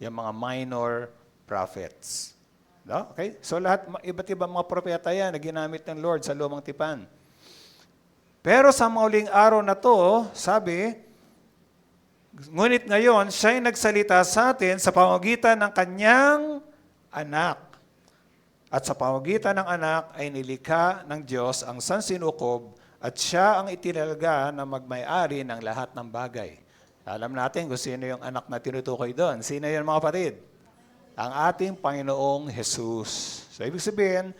Yung mga minor prophets. No? Okay? So lahat, iba't ibang mga propeta yan na ginamit ng Lord sa lumang tipan. Pero sa mauling araw na to, sabi, ngunit ngayon, siya'y nagsalita sa atin sa pamamagitan ng kanyang anak. At sa pamamagitan ng anak ay nilikha ng Diyos ang sansinukob at siya ang itinalaga na magmay-ari ng lahat ng bagay. Alam natin kung sino yung anak na tinutukoy doon. Sino yun, mga kapatid? Ang ating Panginoong Jesus. So, ibig sabihin,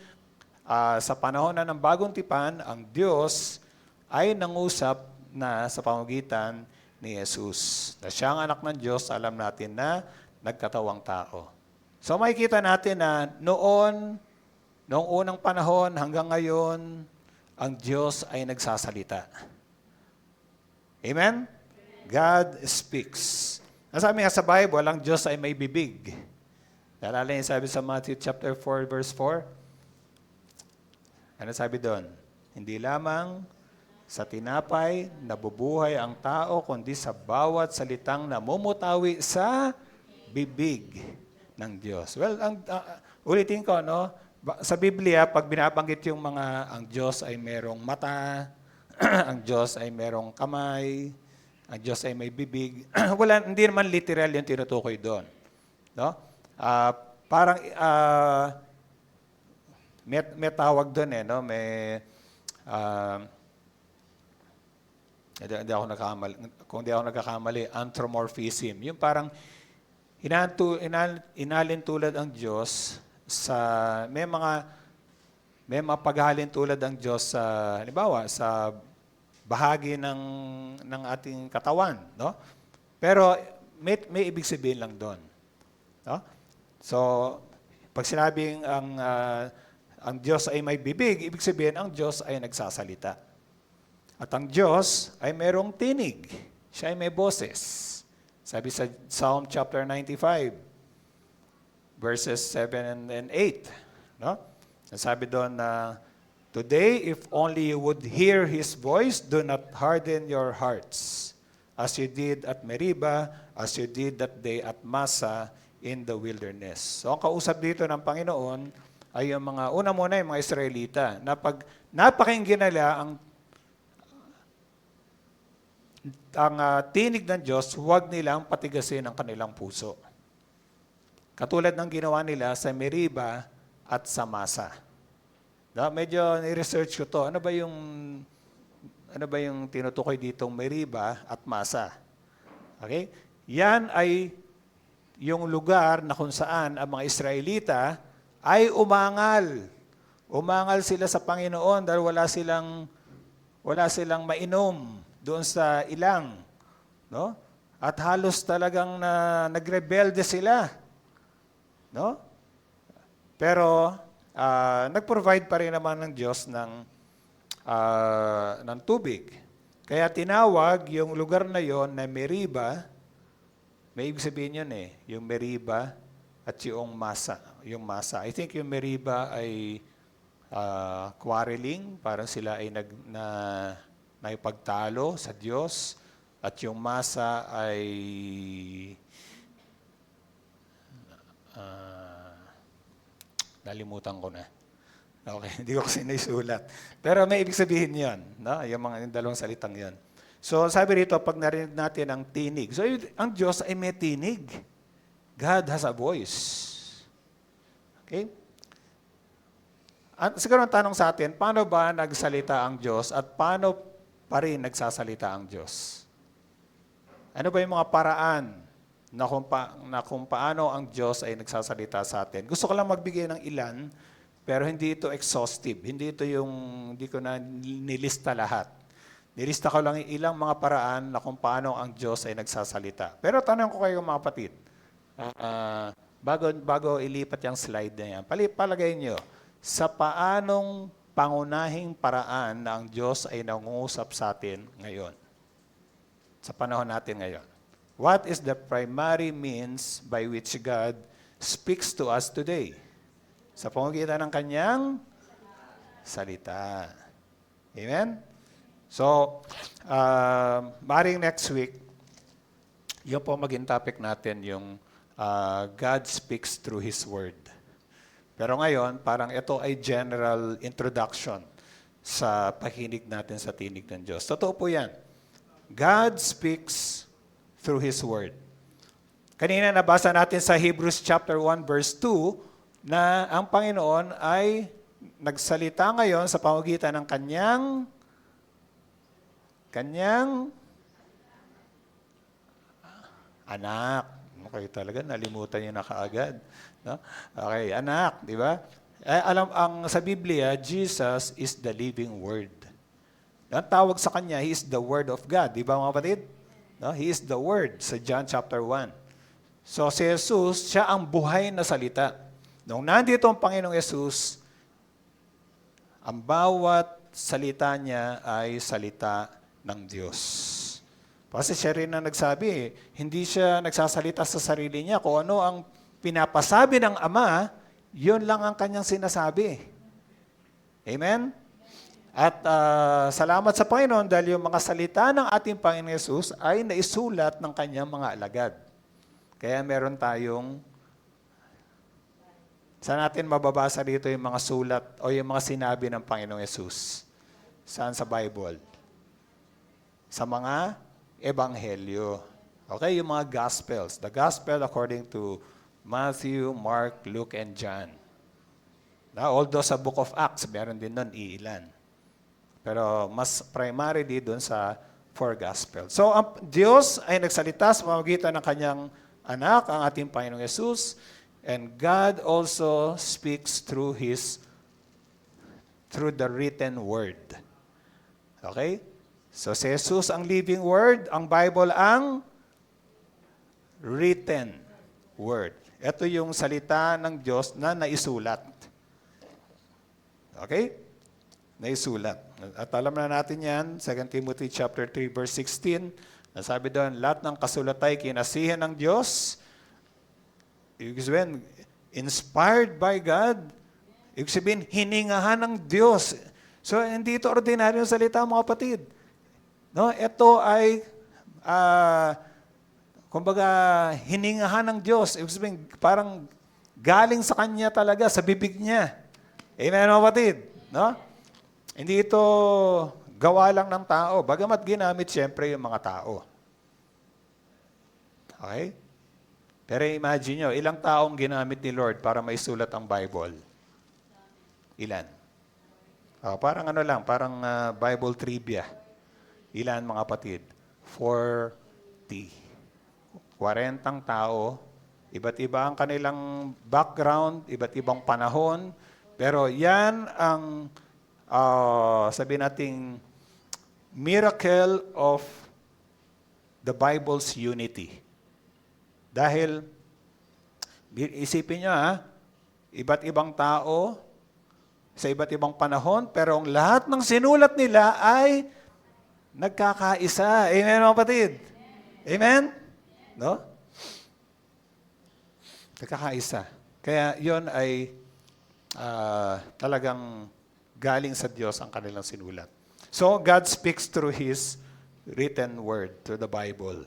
sa panahon na ng bagong tipan, ang Diyos ay nangusap na sa pamamagitan ni Jesus. Na siya ang anak ng Diyos, alam natin na nagkatawang tao. So, makikita natin na noong unang panahon hanggang ngayon, ang Diyos ay nagsasalita. Amen? God speaks. Nasabi nga sa Bible, ang Diyos ay may bibig. Naalala niyo sabi sa Matthew chapter 4, verse 4? Ano sabi doon? Hindi lamang sa tinapay nabubuhay ang tao, kundi sa bawat salitang namumutawi sa bibig ng Diyos. Well, ulitin ko, no? Sa Biblia, pag binabanggit yung ang Diyos ay merong mata, ang Diyos ay merong kamay, ang Diyos ay may bibig, hindi naman literal yung tinutukoy doon. No? Parang may tawag doon no? Hindi ako nagkakamali. Kung di ako nagkakamali, anthropomorphism. Yung parang inalin tulad ang Diyos sa may mga paghalin tulad ang Diyos sa halimbawa sa bahagi ng ating katawan, no? Pero may ibig sabihin lang doon. No? So, pag sinabing ang Diyos ay may bibig, ibig sabihin ang Diyos ay nagsasalita. At ang Diyos ay merong tinig. Siya ay may boses. Sabi sa Psalm chapter 95, verses 7 and 8. No? Sabi doon na, today, if only you would hear His voice, do not harden your hearts, as you did at Meriba, as you did that day at Massa in the wilderness. So ang kausap dito ng Panginoon ay yung mga, una muna yung mga Israelita, na pag napakinggan nila ang tinig ng Diyos, huwag nilang patigasin ang kanilang puso. Katulad ng ginawa nila sa Meriba at sa Massa. Medyo ni-research ko to. Ano ba yung tinutukoy ditong Meriba at Massa? Okay? Yan ay yung lugar na kung saan ang mga Israelita ay umangal. Umangal sila sa Panginoon dahil wala silang mainom doon sa ilang. No? At halos talagang nagrebelde sila. No? Pero nag-provide pa rin naman ng Diyos ng tubig. Kaya tinawag yung lugar na yon na Meriba. May ibig sabihin yun yung Meriba at yung Massa. Yung Massa. I think yung Meriba ay quarreling, parang sila ay naipagtalo sa Diyos. At yung Massa ay nalimutan ko na. Okay, hindi ko kasi naisulat. Pero may ibig sabihin yun, no? Yung dalawang salitang yun. So sabi rito, pag narinig natin ang tinig. So ang Diyos ay may tinig. God has a voice. Okay? At siguro ang tanong sa atin, paano ba nagsalita ang Diyos at paano pa rin nagsasalita ang Diyos? Ano ba yung mga paraan na kung paano ang Diyos ay nagsasalita sa atin? Gusto ko lang magbigay ng ilan, pero hindi ito exhaustive. Hindi ko na nilista lahat. Nilista ko lang ilang mga paraan na kung paano ang Diyos ay nagsasalita. Pero tanong ko kayo mga kapatid, bago ilipat yung slide na yan, palagay nyo, sa paanong pangunahing paraan na ang Diyos ay nangungusap sa atin ngayon? Sa panahon natin ngayon. What is the primary means by which God speaks to us today? Sa pamamagitan ng Kanyang salita. Amen? So, maring next week, yun po maging topic natin, yung God speaks through His Word. Pero ngayon, parang ito ay general introduction sa pakinig natin sa tinig ng Diyos. Totoo po yan. God speaks through His Word. Kanina nabasa natin sa Hebrews chapter 1 verse 2 na ang Panginoon ay nagsalita ngayon sa pamamagitan ng kanyang anak. Okay, talaga nalimutan niyo na kaagad. No? Okay, anak, di ba? Sa Biblia, Jesus is the living Word. Ang tawag sa Kanya, He is the Word of God. Di ba mga kapatid? No? He is the Word sa John chapter 1. So si Jesus, siya ang buhay na salita. Nung nandito ang Panginoong Jesus, ang bawat salita niya ay salita ng Diyos. Kasi siya rin na nagsabi, hindi siya nagsasalita sa sarili niya. Kung ano ang pinapasabi ng Ama, yun lang ang kanyang sinasabi. Amen? At salamat sa Panginoon dahil yung mga salita ng ating Panginoong Jesus ay naisulat ng kanyang mga alagad. Kaya meron tayong saan natin mababasa dito yung mga sulat o yung mga sinabi ng Panginoong Yesus? Saan sa Bible? Sa mga Ebanghelyo. Okay, yung mga Gospels. The Gospel according to Matthew, Mark, Luke, and John. Although sa Book of Acts, meron din nun iilan. Pero mas primarily dun sa 4 Gospels. So, ang Diyos ay nagsalita sa pamamagitan ng kanyang anak, ang ating Panginoong Yesus. And God also speaks through the written word. Okay? So si Jesus ang living word, ang Bible ang written word. Ito yung salita ng Diyos na naisulat. Okay? Naisulat. At alam na natin yan, 2 Timothy chapter 3 verse 16, nasabi doon, lahat ng kasulat ay kinasihan ng Diyos. Ibig sabihin, inspired by God, Ibig sabihin, hiningahan ng Diyos. So, hindi ito ordinaryong salita, mga kapatid. No? Ito ay, kumbaga, hiningahan ng Diyos. Ibig sabihin, parang galing sa Kanya talaga, sa bibig niya. Amen, mga kapatid? No? Hindi ito gawa lang ng tao. Bagamat ginamit siyempre yung mga tao. Okay? Pero imagine nyo, ilang taong ginamit ni Lord para maisulat ang Bible? Ilan? Parang ano lang, parang Bible trivia. Ilan, mga kapatid? 40. 40 tao, iba't iba ang kanilang background, iba't ibang panahon, pero yan ang sabi nating miracle of the Bible's unity. Dahil, isipin nyo iba't ibang tao, sa iba't ibang panahon, pero ang lahat ng sinulat nila ay nagkakaisa. Amen, mga kapatid? Amen? No? Nagkakaisa. Kaya yon ay talagang galing sa Diyos ang kanilang sinulat. So, God speaks through His written word, through the Bible.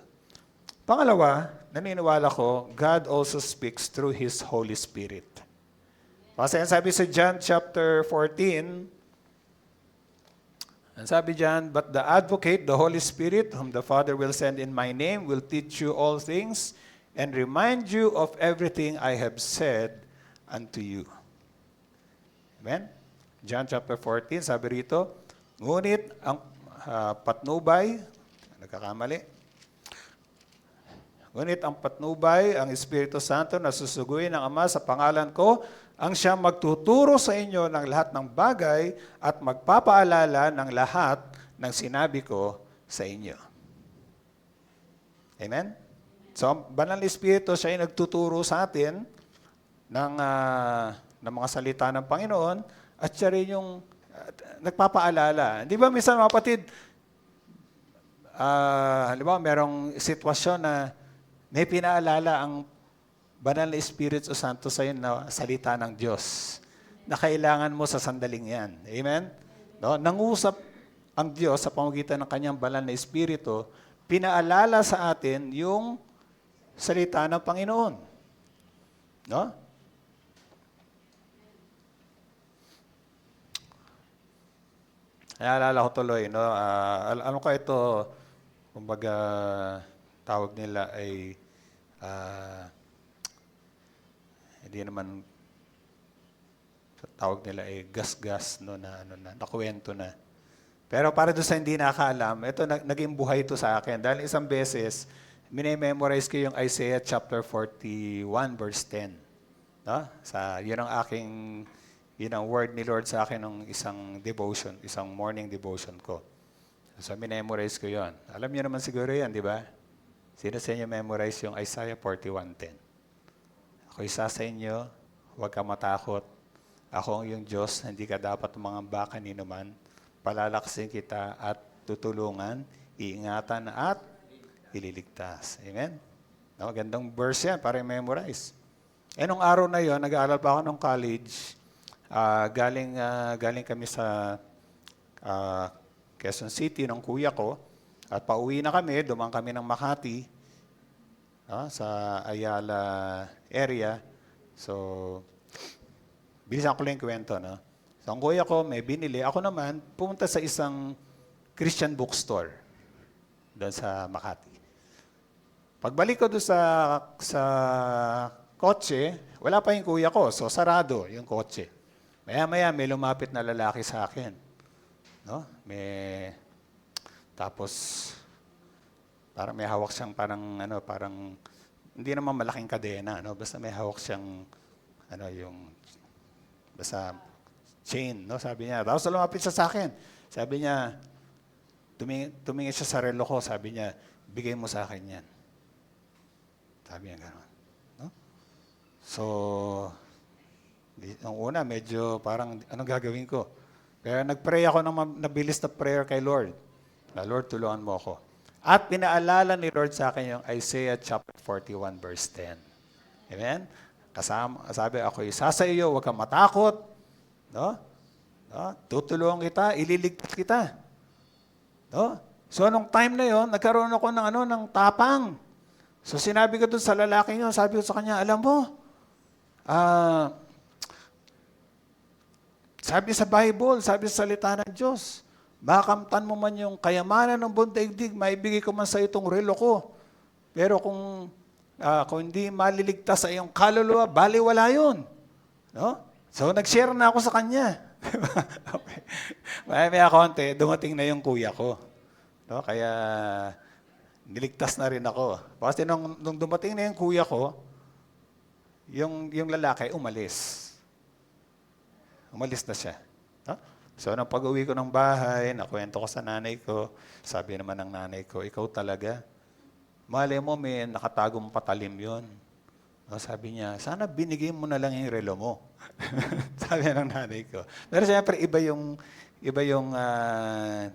Pangalawa, naniniwala ko, God also speaks through His Holy Spirit. Kasi ang sabi sa John chapter 14, ang sabi dyan, "But the Advocate, the Holy Spirit, whom the Father will send in my name, will teach you all things and remind you of everything I have said unto you." Amen? John chapter 14, sabi rito, "Ngunit ang patnubay," nagkakamali, "Ngunit ang patnubay, ang Espiritu Santo na susuguin ng Ama sa pangalan ko, ang siya magtuturo sa inyo ng lahat ng bagay at magpapaalala ng lahat ng sinabi ko sa inyo." Amen? So, ang Banal na Espiritu, siya ay nagtuturo sa atin ng mga salita ng Panginoon at siya rin yung nagpapaalala. Di ba, minsan mga kapatid, halimbawa, merong sitwasyon na may pinaalala ang Banal na Espiritu Santo sa iyo na salita ng Diyos na kailangan mo sa sandaling yan. Amen? No? Nangusap ang Diyos sa pamamagitan ng kanyang Banal na Espiritu, pinaalala sa atin yung salita ng Panginoon. No? Naalala ko tuloy, no? Alam ko ito, kumbaga, tawag nila ay hindi naman tawag nila ay gas-gas no na nakuwento na. Pero para doon sa hindi nakakaalam, ito naging buhay ito sa akin dahil isang beses mini-memorize ko yung Isaiah chapter 41 verse 10. No? Yun ang word ni Lord sa akin ng isang devotion, isang morning devotion ko. So mini-memorize ko 'yon. Alam niyo naman siguro 'yan, di ba? Sino sa inyo memorize yung Isaiah 41:10? "Ako isa sa inyo, huwag ka matakot. Ako ang iyong Diyos, hindi ka dapat mangamba kanino man. Palalaksin kita at tutulungan, iingatan at ililigtas." Amen? No, gandang verse yan para memorize. Nung araw na yon, nag-aaral pa ako ng college. Galing kami sa Quezon City ng kuya ko. At pauwi na kami, dumaan kami ng Makati, sa Ayala area. So, bilisan ko lang yung kwento. No? So, ang kuya ko may binili. Ako naman, pumunta sa isang Christian bookstore doon sa Makati. Pagbalik ko doon sa kotse, wala pa yung kuya ko. So, sarado yung kotse. Maya-maya, may lumapit na lalaki sa akin. No? Tapos, parang may hawak siyang parang, hindi naman malaking kadena, no? Basta may hawak siyang, basta chain, no? Sabi niya. Tapos lumapit siya sa akin. Sabi niya, tumingin siya sa relo ko, sabi niya, "Bigay mo sa akin yan." Sabi niya gano'n. No? So, nung una, medyo parang, anong gagawin ko? Kaya nag-pray ako ng nabilis na prayer kay Lord. "Lord, tulungan mo ako." At pinaalala ni Lord sa akin yung Isaiah chapter 41 verse 10. Amen? Sabi, "Ako isa sa iyo, huwag kang matakot. No? No? Tutulungan kita, ililigtas kita. No? So, nung time na yon, nagkaroon ako ng tapang. So, sinabi ko dun sa lalaki yun, sabi ko sa kanya, alam mo, sabi sa Bible, sabi sa salita ng Diyos, makamtan mo man yung kayamanan ng buong daigdig, maibigay ko man sa itong relo ko. Pero kung hindi maliligtas sa iyong kaluluwa, baliwala yun. No? So, nag-share na ako sa kanya. Okay. Maya konti, dumating na yung kuya ko. No? Kaya, niligtas na rin ako. Kasi nung dumating na yung kuya ko, yung lalaki umalis. Umalis na siya. No? So, nang pag-uwi ko ng bahay, nakwento ko sa nanay ko, sabi naman ng nanay ko, ikaw talaga, malay mo, may nakatagong patalim yun. No, sabi niya, sana binigay mo na lang yung relo mo. Sabi ng nanay ko. Pero siyempre, iba yung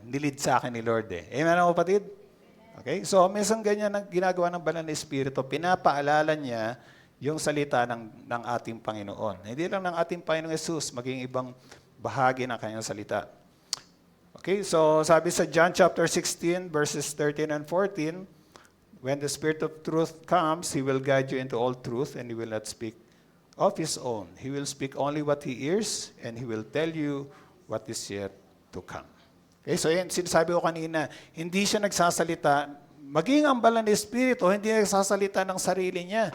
nilid sa akin ni Lord eh. Amen ang kapatid? Okay? So, minsan ganyan ang ginagawa ng Banal na Espiritu. Pinapaalala niya yung salita ng ating Panginoon. Hindi lang ng ating Panginoong Jesus, maging ibang bahagi ng kanyang salita. Okay? So, sabi sa John chapter 16, verses 13 and 14, when the Spirit of truth comes, He will guide you into all truth, and He will not speak of His own. He will speak only what He hears, and He will tell you what is yet to come. Okay, so yan, sinasabi ko kanina, hindi siya nagsasalita, maging ang Banal na Espiritu, hindi nagsasalita ng sarili niya.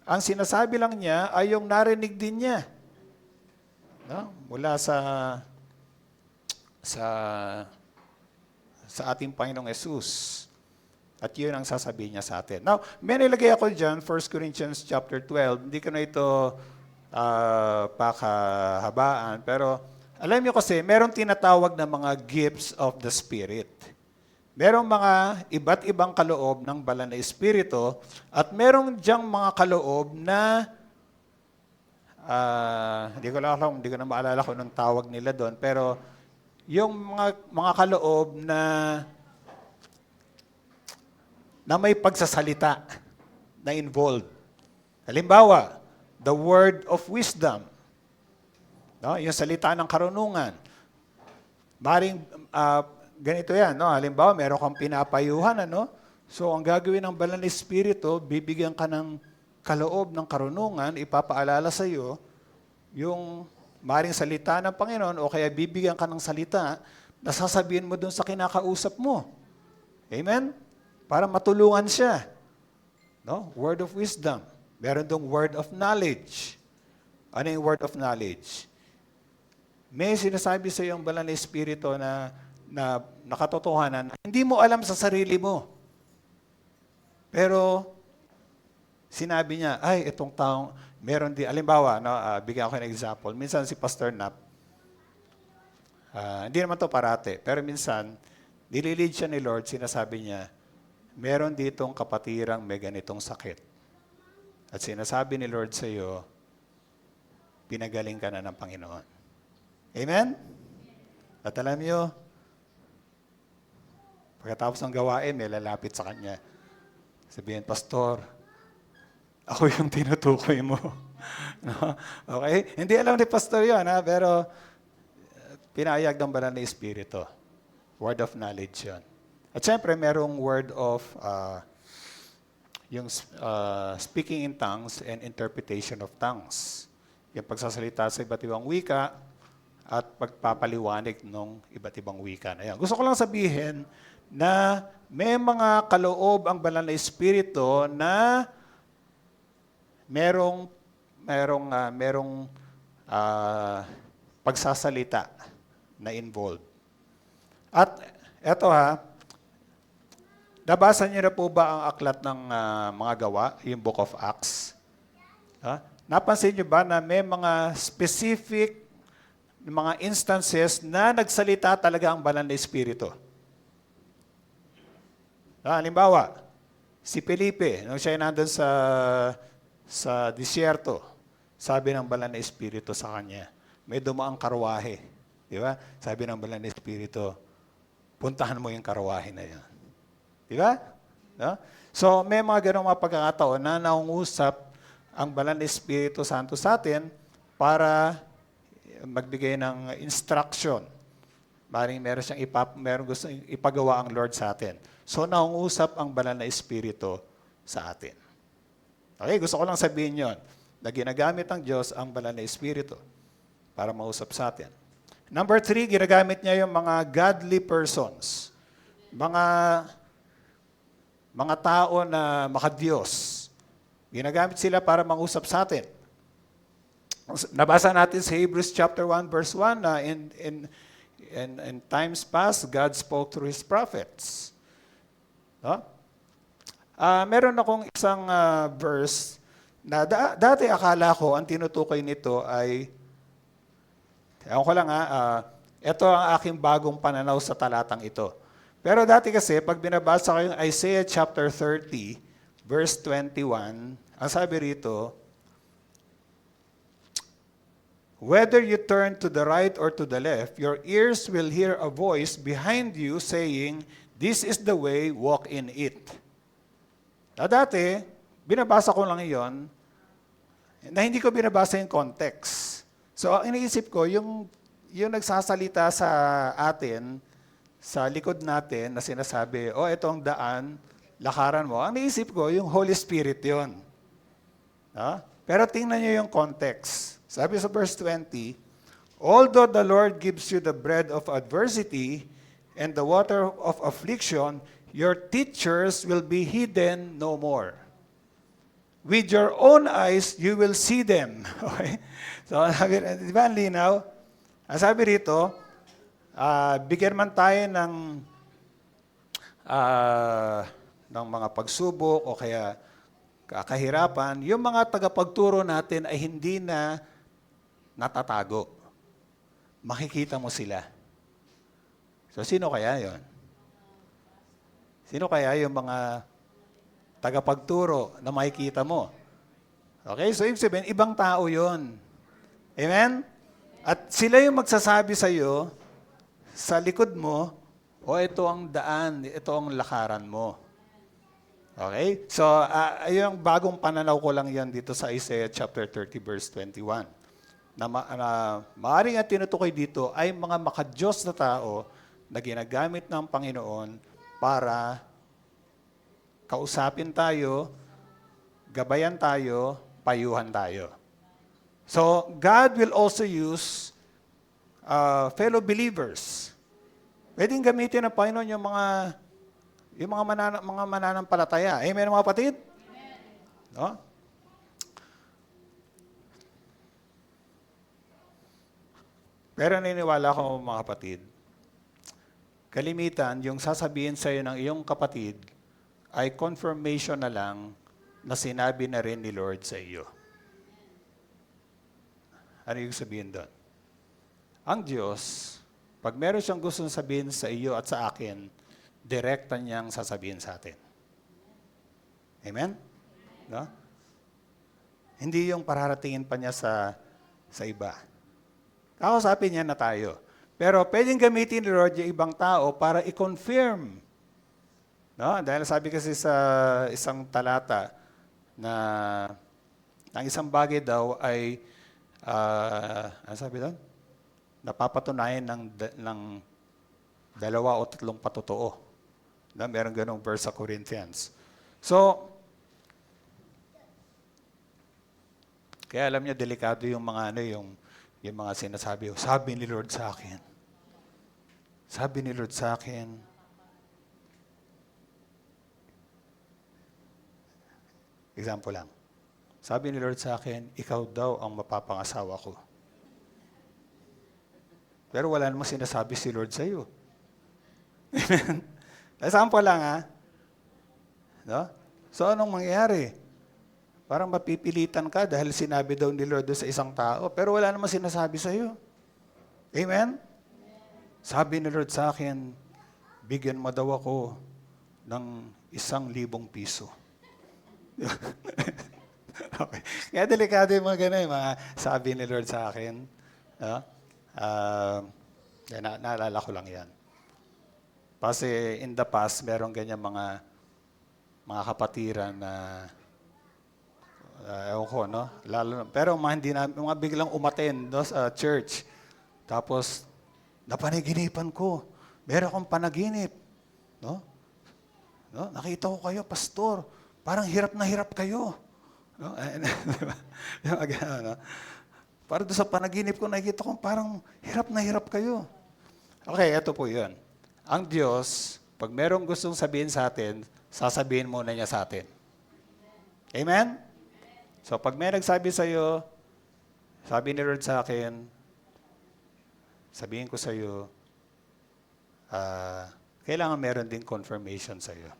Ang sinasabi lang niya ay yung narinig din niya. No? Mula sa ating Panginoong Jesus. At yun ang sasabihin niya sa atin. Now, may nilagay ako dyan, 1 Corinthians chapter 12. Hindi ko na ito pakahabaan. Pero alam niyo kasi, merong tinatawag na mga gifts of the Spirit. Merong mga iba't ibang kaloob ng Banal na Espiritu. At merong diyang mga kaloob na, hindi ko na maalala kung anong tawag nila doon. Pero yung mga kaloob na may pagsasalita na involved. Halimbawa, the word of wisdom. No? Yung salita ng karunungan. Maring ganito yan. No? Halimbawa, meron kang pinapayuhan. Ano? So, ang gagawin ng Banal na Espiritu, bibigyan ka ng kaloob ng karunungan, ipapaalala sa iyo yung maring salita ng Panginoon o kaya bibigyan ka ng salita na sasabihin mo dun sa kinakausap mo. Amen? Para matulungan siya. No? Word of wisdom. Meron dong word of knowledge. Ano yung word of knowledge? May sinasabi sa iyong Banal na Espiritu na nakatotohanan, hindi mo alam sa sarili mo. Pero, sinabi niya, ay, itong taong, meron din, alimbawa, no, bigyan ko ng example, minsan si Pastor Nap, hindi naman to parate, pero minsan, nililid siya ni Lord, sinasabi niya, meron ditong kapatirang may ganitong sakit. At sinasabi ni Lord sa iyo, pinagaling ka na ng Panginoon. Amen? At alam niyo, pagkatapos ng gawain, may lalapit sa kanya. Sabihin, Pastor, ako yung tinutukoy mo. No? Okay? Hindi alam ni Pastor yun, ha? Pero pinayag ng Banal na Espiritu. Word of knowledge yun. At siyempre, merong word of yung speaking in tongues and interpretation of tongues. Yung pagsasalita sa iba't ibang wika at pagpapaliwanag ng iba't ibang wika na yan. Gusto ko lang sabihin na may mga kaloob ang Banal na Espiritu na merong pagsasalita na involved. At eto nabasa niyo na po ba ang aklat ng mga gawa, yung Book of Acts? Napansin niyo ba na may mga specific mga instances na nagsalita talaga ang Banal na Espiritu? Halimbawa, si Felipe, nung siya nandun sa disyerto, sabi ng Banal na Espiritu sa kanya, may dumaang karwahe. Di ba? Sabi ng Banal na Espiritu, puntahan mo yung karwahe na yan. Di ba? No? So, may mga ganong mga pagkakataon na naungusap ang Banal na Espiritu Santo sa atin para magbigay ng instruction. Maring meron gusto ipagawa ang Lord sa atin. So, naungusap ang banal na Espiritu sa atin. Okay, gusto ko lang sabihin yon na ginagamit ng Diyos ang banal na Espiritu para mausap sa atin. Number 3, ginagamit niya yung mga godly persons. Mga tao na makadiyos. Ginagamit sila para mangusap sa atin. Nabasa natin sa Hebrews chapter 1 verse 1 na in times past, God spoke through His prophets. No? Meron akong isang verse na dati akala ko ang tinutukoy nito ay, ewan ko lang ito ang aking bagong pananaw sa talatang ito. Pero dati kasi, pag binabasa ko yung Isaiah chapter 30, verse 21, ang sabi rito, whether you turn to the right or to the left, your ears will hear a voice behind you saying, this is the way, walk in it. Na dati, binabasa ko lang iyon, na hindi ko binabasa yung context. So, ang iniisip ko, yung nagsasalita sa atin, sa likod natin, na sinasabi, ito ang daan, lakaran mo. Ang iniisip ko, yung Holy Spirit yon. Pero tingnan niyo yung context. Sabi sa verse 20, although the Lord gives you the bread of adversity and the water of affliction, your teachers will be hidden no more. With your own eyes, you will see them. Okay? So, di ba ang linaw? Ang sabi rito, bigyan man tayo ng mga pagsubok o kaya kahirapan, yung mga tagapagturo natin ay hindi na natatago. Makikita mo sila. So, sino kaya yon? Sino kaya yung mga tagapagturo na makikita mo? Okay? So, ibig sabihin, ibang tao yon. Amen? At sila yung magsasabi sa iyo, sa likod mo, ito ang daan, ito ang lakaran mo. Okay? So, yung bagong pananaw ko lang yan dito sa Isaiah chapter 30, verse 21. Na maaaring at tinutukoy dito ay mga makadiyos na tao na ginagamit ng Panginoon para kausapin tayo, gabayan tayo, payuhan tayo. So, God will also use fellow believers. Pwedeng gamitin ng Panginoon yung mga mananampalataya. Amen, mga kapatid? Amen. No? Pero naniniwala ko, mga kapatid, kalimitan, yung sasabihin sa iyo ng iyong kapatid ay confirmation na lang na sinabi na rin ni Lord sa iyo. Ano yung sabihin doon? Ang Diyos, pag meron siyang gustong sabihin sa iyo at sa akin, direkta niyang sasabihin sa atin. Amen? No? Hindi yung pararatingin pa niya sa iba. Kausapin niya na tayo. Pero pwedeng gamitin ni Lord yung ibang tao para i-confirm. No? Dahil sabi kasi sa isang talata na ang isang bagay daw ay, ano sabi doon? Napapatunayan ng 2 o 3 patotoo. No? Meron ganong verse sa Corinthians. So, kaya alam niya, delikado yung mga yung mga sinasabi, sabi ni Lord sa akin. Sabi ni Lord sa akin. Example lang. Sabi ni Lord sa akin, ikaw daw ang mapapangasawa ko. Pero wala namang sinasabi si Lord sa iyo. Example lang, No? So, anong mangyayari? Parang mapipilitan ka dahil sinabi daw ni Lord sa isang tao, pero wala namang sinasabi sa iyo. Amen? Sabi ni Lord sa akin, bigyan mo daw ako ng 1,000 piso. Okay. Kaya delikado yung mga ganun, mga sabi ni Lord sa akin. Naalala ko lang yan. Kasi in the past, meron ganyan mga kapatiran na ewan ko, no? Lalo, pero mga biglang umattend sa church. Tapos, napanaginipan ko. Meron akong panaginip. No? No? Nakita ko kayo, pastor. Parang hirap na hirap kayo. No? Yung no? Para doon sa panaginip ko, nakikita ko parang hirap na hirap kayo. Okay, ito po yun. Ang Diyos, pag merong gustong sabihin sa atin, sasabihin muna niya sa atin. Amen? So pag may nagsabi sa iyo, sabi ni Lord sa akin, sabihin ko sa iyo, kailangan meron din confirmation sa iyo.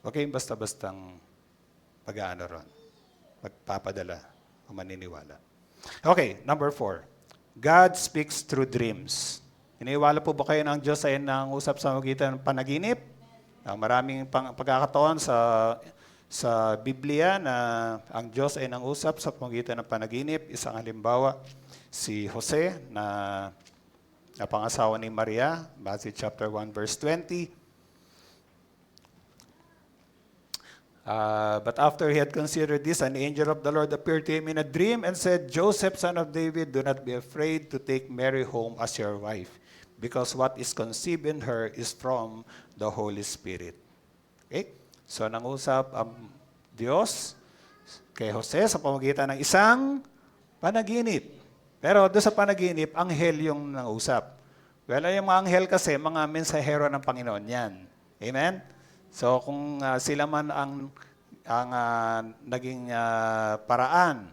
Okay, basta-bastang pag-aano ron. Magpapadala o maniniwala. Okay, number 4. God speaks through dreams. Iniwala po ba kayo ng Diyos ay nangusap sa magitan ng panaginip? Maraming pagkakataon sa Biblia na ang Diyos ay nangusap sa pamagitan ng panaginip. Isang halimbawa, si Jose na pangasawa ni Maria, Matthew chapter 1 verse 20. But after he had considered this, an angel of the Lord appeared to him in a dream and said, Joseph, son of David, do not be afraid to take Mary home as your wife, because what is conceived in her is from the Holy Spirit. Okay? So, nangusap ang Diyos kay Jose sa pamamagitan ng isang panaginip. Pero doon sa panaginip, anghel yung nangusap. Well, yung mga anghel kasi, mga mensahero ng Panginoon yan. Amen? So, kung sila man ang naging paraan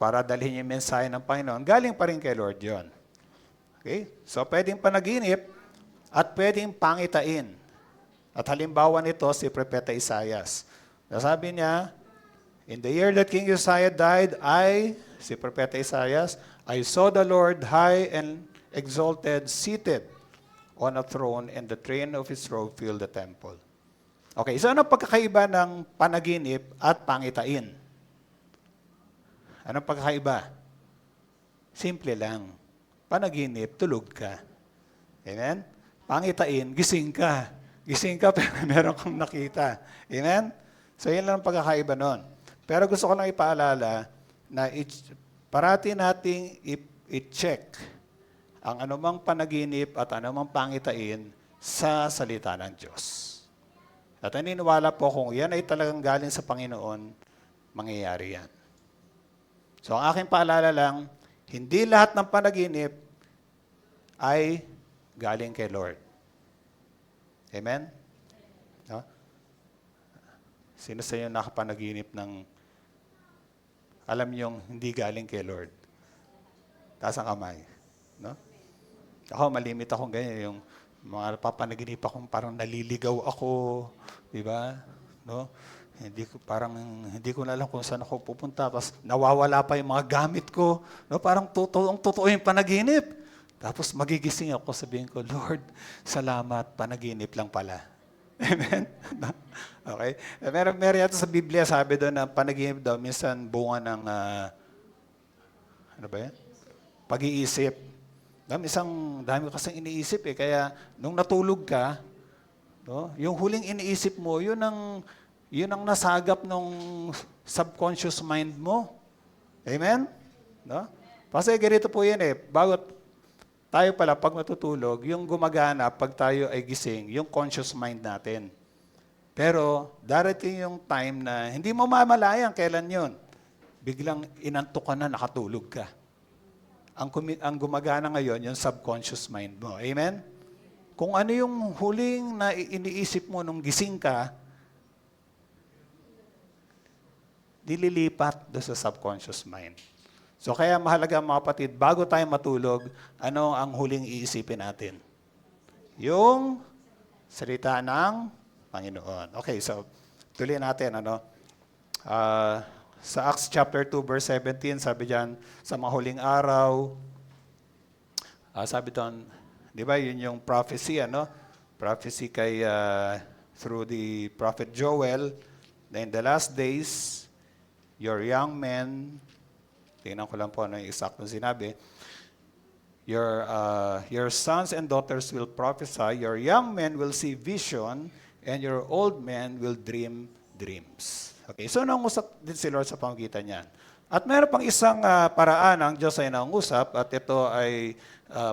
para dalhin yung mensahe ng Panginoon, galing pa rin kay Lord yon. Okay? So, pwedeng panaginip at pwedeng pangitain. At halimbawa nito, si Propeta Isaias. Nasabi niya, in the year that King Uzziah died, si Propeta Isaias, I saw the Lord high and exalted, seated on a throne, and the train of his robe filled the temple. Okay, so ano pagkakaiba ng panaginip at pangitain? Anong pagkakaiba? Simple lang. Panaginip, tulog ka. Amen? Pangitain, gising ka. Gising ka pero meron kang nakita. Amen? So yun lang ang pagkakaiba nun. Pero gusto ko lang ipaalala na parati nating i-check ang anumang panaginip at anumang pangitain sa salita ng Diyos. At naniniwala po kung yan ay talagang galing sa Panginoon, mangyayari yan. So ang aking paalala lang, hindi lahat ng panaginip ay galing kay Lord. Amen? No? Sino sa inyo nakapanaginip ng alam niyong hindi galing kay Lord? Taas ang kamay. No? Ako, malimit akong ganyan. Yung mga papanaginip akong parang naliligaw ako. Di ba? No? Hindi ko na alam kung saan ako pupunta. Tapos nawawala pa yung mga gamit ko. No? Parang totoo yung panaginip. Tapos magigising ako, sabihin ko, Lord, salamat, panaginip lang pala. Amen? Okay? Meron yata sa Biblia, sabi doon na panaginip daw, minsan bunga ng, ano ba yan? Pag-iisip. Isang dami ko kasing iniisip eh. Kaya nung natulog ka, no, yung huling iniisip mo, yun ang nasagap ng subconscious mind mo. Amen? No? Kasi ganito po yan eh. Tayo pala, pag matutulog, yung gumagana, pag tayo ay gising, yung conscious mind natin. Pero, darating yung time na hindi mo mamalayan kailan yun. Biglang inantok ka na, nakatulog ka. Ang gumagana ngayon, yung subconscious mind mo. Amen? Kung ano yung huling na iniisip mo nung gising ka, dililipat doon sa subconscious mind. So kaya mahalaga mga kapatid, bago tayo matulog, ano ang huling iisipin natin? Yung salita ng Panginoon. Okay, so tuloy natin. Sa Acts chapter 2 verse 17, sabi diyan, sa mga huling araw, sabi doon, di ba yun yung prophecy, prophecy kay through the prophet Joel, na in the last days, your young men, tingnan ko lang po ano yung exact na sinabi. Your sons and daughters will prophesy, your young men will see vision, and your old men will dream dreams. Okay, so nangusap din si Lord sa pamagitan niyan. At meron pang isang paraan ang Diyos ay nangusap at ito ay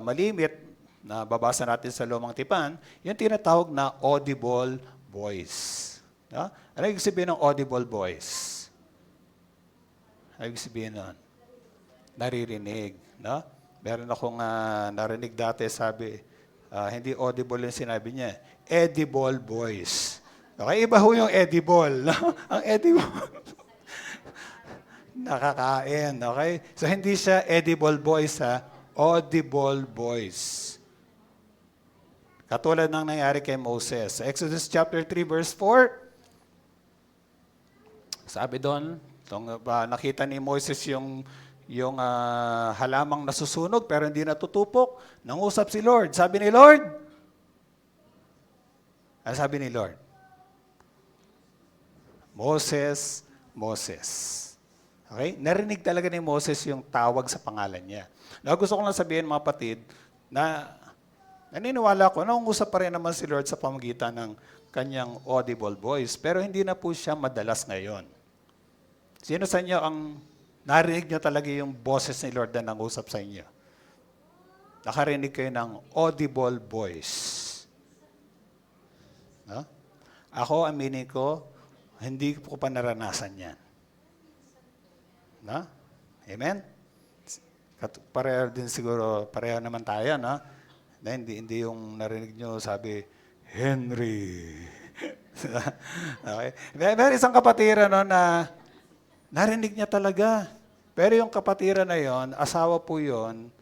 malimit na babasa natin sa Lumang Tipan, yung tinatawag na audible voice. No? Ano ibig sabihin ng audible voice? Ano ibig sabihin nun? Naririnig. No? Meron akong narinig dati, sabi, hindi audible yung sinabi niya, edible voice. Okay, iba ho yung edible. No? Ang edible, nakakain. Okay? So, hindi siya edible voice, audible voice. Katulad ng nangyari kay Moses. Sa Exodus chapter 3, verse 4, sabi doon, nakita ni Moses yung halamang nasusunog pero hindi natutupok. Nangusap si Lord. Sabi ni Lord, ano sabi ni Lord? Moses, Moses. Okay? Narinig talaga ni Moses yung tawag sa pangalan niya. Now, gusto ko lang sabihin, mga kapatid, na naniniwala ko, nangungusap pa rin naman si Lord sa pamagitan ng kanyang audible voice, pero hindi na po siya madalas ngayon. Sino sa inyo ang narinig nyo talaga yung boses ni Lord na nangusap sa inyo? Nakarinig kayo ng audible voice. No? Ako, aminin ko, hindi ko pa naranasan yan. No? Amen? Pareho din siguro, pareho naman tayo, no? Na hindi yung narinig nyo, sabi, Henry. Okay? Meron isang kapatiran no, na narinig niya talaga. Pero yung kapatiran na yon, asawa po yon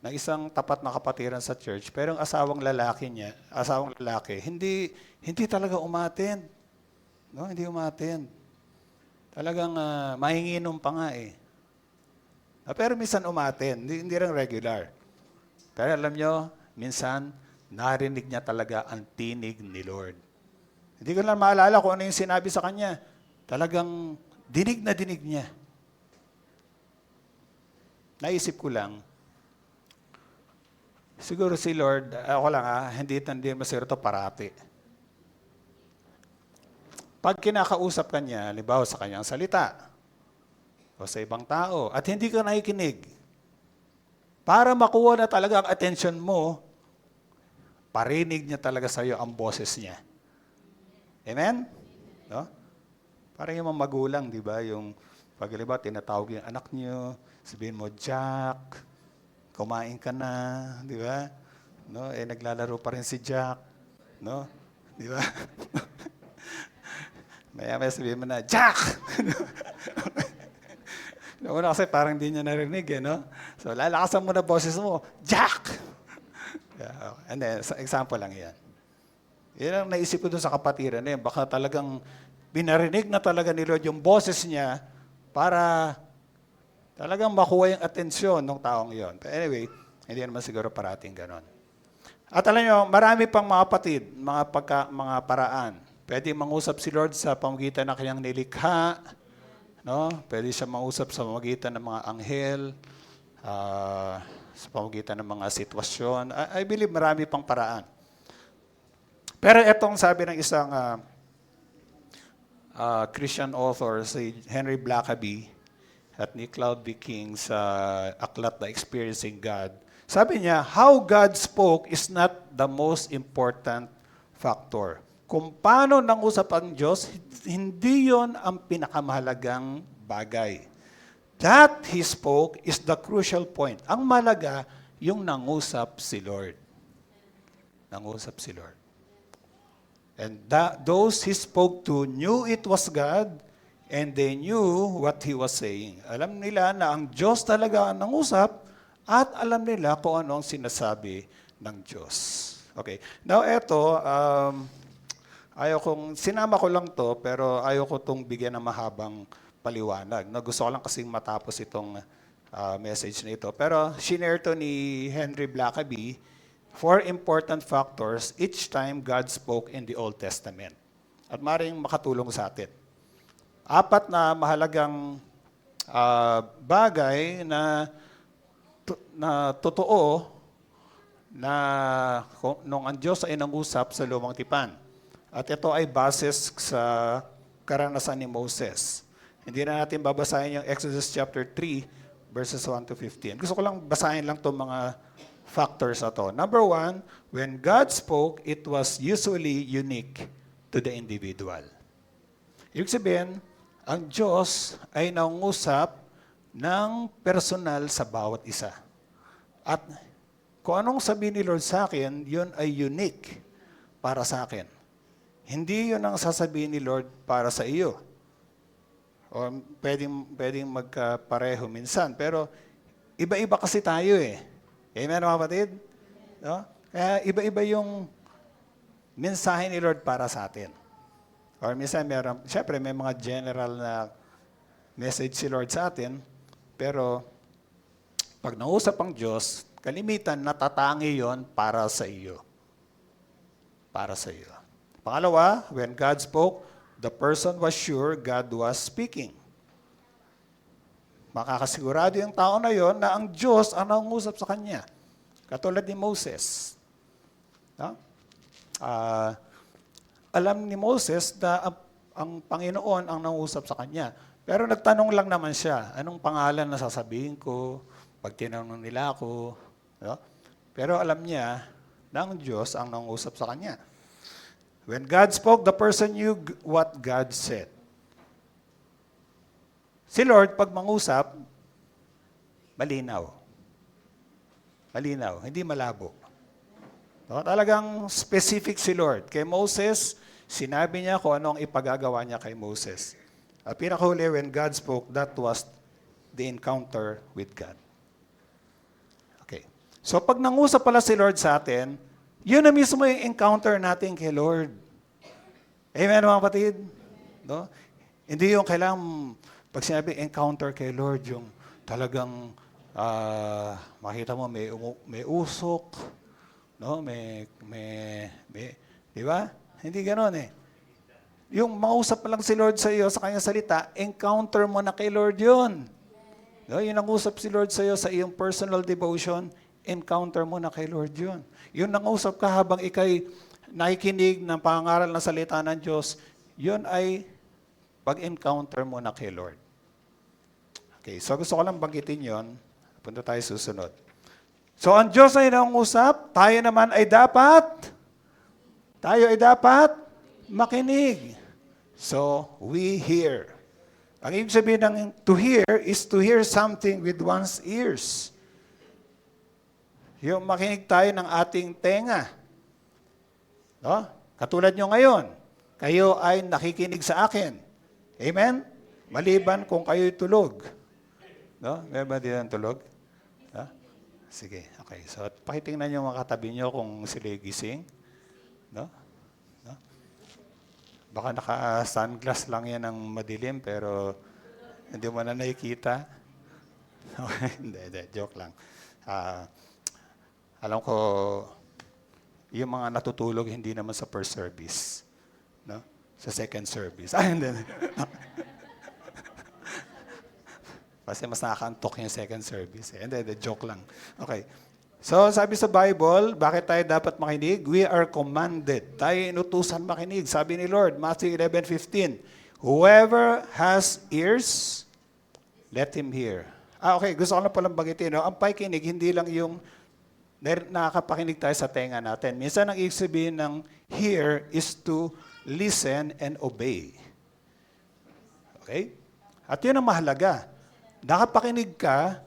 ng isang tapat na kapatiran sa church. Pero yung asawang lalaki, hindi talaga umattend. No, hindi umattend. Talagang mahinginom pa nga eh. Pero minsan umattend, hindi rin regular. Pero alam nyo, minsan narinig niya talaga ang tinig ni Lord. Hindi ko lang maalala kung ano yung sinabi sa kanya. Talagang dinig na dinig niya. Naisip ko lang, siguro si Lord, ako lang hindi masiro ito parati. Pag kinakausap ka niya, halimbawa sa kanyang salita, o sa ibang tao, at hindi ka nakikinig, para makuha na talaga ang attention mo, parinig niya talaga sa iyo ang boses niya. Amen? No? Parang yung mga magulang, di ba? Yung pag tinatawag yung anak niyo, sabihin mo, Jack, kumain ka na, di ba? No? Naglalaro pa rin si Jack. No? Di ba? Maya sabihin mo na, Jack! Una kasi parang hindi niya narinig, no? So, lalakasan mo na boses mo, Jack! Yeah, and then, example lang yan. Yan ang naisip ko dun sa kapatiran na yan. Baka talagang binarinig na talaga ni Lord yung boses niya para talagang makuha yung atensyon ng taong yon. But anyway, hindi naman siguro parating ganon. At alam nyo, marami pang mga kapatid, mga paraan. Pwede mangusap si Lord sa pamagitan ng kanyang nilikha, no? Pwede siya mangusap sa pamagitan ng mga anghel, sa pamagitan ng mga sitwasyon. I believe marami pang paraan. Pero itong sabi ng isang Christian author, si Henry Blackaby, at ni Cloud B. King sa aklat na Experiencing God, sabi niya, how God spoke is not the most important factor. Kung paano nangusap ang Diyos, hindi yon ang pinakamahalagang bagay. That He spoke is the crucial point. Ang malaga, yung nangusap si Lord. Nangusap si Lord. And those He spoke to knew it was God, and they knew what He was saying. Alam nila na ang Diyos talaga ang nangusap, at alam nila kung ano ang sinasabi ng Diyos. Okay. Now, eto, sinama ko lang to, pero ayaw ko itong bigyan ng mahabang paliwanag. No, gusto ko lang kasing matapos itong message na ito. Pero shinare to ni Henry Blackaby, 4 important factors each time God spoke in the Old Testament. At maaaring makatulong sa atin. 4 na mahalagang bagay na totoo na nung ang Diyos ay nangusap sa Lumang Tipan. At ito ay basis sa karanasan ni Moses. Hindi na natin babasahin yung Exodus chapter 3, verses 1 to 15. Gusto ko lang basahin lang itong mga factors na to. Number 1, when God spoke, it was usually unique to the individual. Ibig sabihin, ang Diyos ay nangungusap ng personal sa bawat isa. At kung anong sabihin ni Lord sa akin, yun ay unique para sa akin. Hindi yun ang sasabihin ni Lord para sa iyo. O pwedeng magkapareho minsan. Pero iba-iba kasi tayo eh. Amen, mga kapatid? No? Kaya iba-iba yung mensahe ni Lord para sa atin. Or minsan siyempre may mga general na message si Lord sa atin, pero pag nausap ang Diyos, kalimitan natatangi yon para sa iyo. Para sa iyo. Pangalawa, when God spoke, the person was sure God was speaking. Makakasigurado yung tao na yon na ang Diyos ang nangungusap sa kanya. Katulad ni Moses. No? Alam ni Moses na ang Panginoon ang nangusap sa kanya. Pero nagtanong lang naman siya, anong pangalan na sasabihin ko pag tinanong nila ako. No? Pero alam niya na ang Diyos ang nangusap sa kanya. When God spoke, the person knew what God said. Si Lord, pag mangusap, malinaw. Malinaw, hindi malabo. No? Talagang specific si Lord. Kay Moses, sinabi niya kung ano ang ipagagawa niya kay Moses. At pinakahuli, when God spoke, that was the encounter with God. Okay. So pag nangusap pala si Lord sa atin, yun na mismo yung encounter natin kay Lord. Amen, mga kapatid? No? Hindi yung kailangan, pag sinabi encounter kay Lord, yung talagang makita mo may usok, no? Di ba? Hindi ganoon eh. Yung mausap pa lang si Lord sa iyo sa kanyang salita, encounter mo na kay Lord yun. No? Yung nangusap si Lord sa iyo sa iyong personal devotion, encounter mo na kay Lord yun. Yung nangusap ka habang ikay nakikinig ng pangaral na salita ng Diyos, yun ay pag-encounter mo na kay Lord. Okay, so gusto ko lang banggitin yun. Punta tayo susunod. So ang Diyos ay nangusap, tayo naman ay dapat makinig. So, we hear. Ang ibig sabihin ng to hear is to hear something with one's ears. Yung makinig tayo ng ating tenga. No? Katulad nyo ngayon, kayo ay nakikinig sa akin. Amen? Maliban kung kayo'y tulog. No? Meron ba din ang tulog? No? Sige, okay. So, pakitingnan nyo mga katabi nyo kung sila'y gising. No? No? Baka naka-sunglass lang yan ng madilim, pero hindi mo na nakikita. Hindi, joke lang. Alam ko, yung mga natutulog, hindi naman sa first service. No? Sa second service. Hindi. Kasi mas nakakantok yung second service. Hindi, joke lang. Okay. So, sabi sa Bible, bakit tayo dapat makinig? We are commanded. Tayo inutusan makinig. Sabi ni Lord, Matthew 11:15, whoever has ears, let him hear. Okay. Gusto ko lang palang bagitin. No? Ang pakikinig, hindi lang yung nakakapakinig tayo sa tenga natin. Minsan ang ibig sabihin ng hear is to listen and obey. Okay? At yun ang mahalaga. Nakapakinig ka,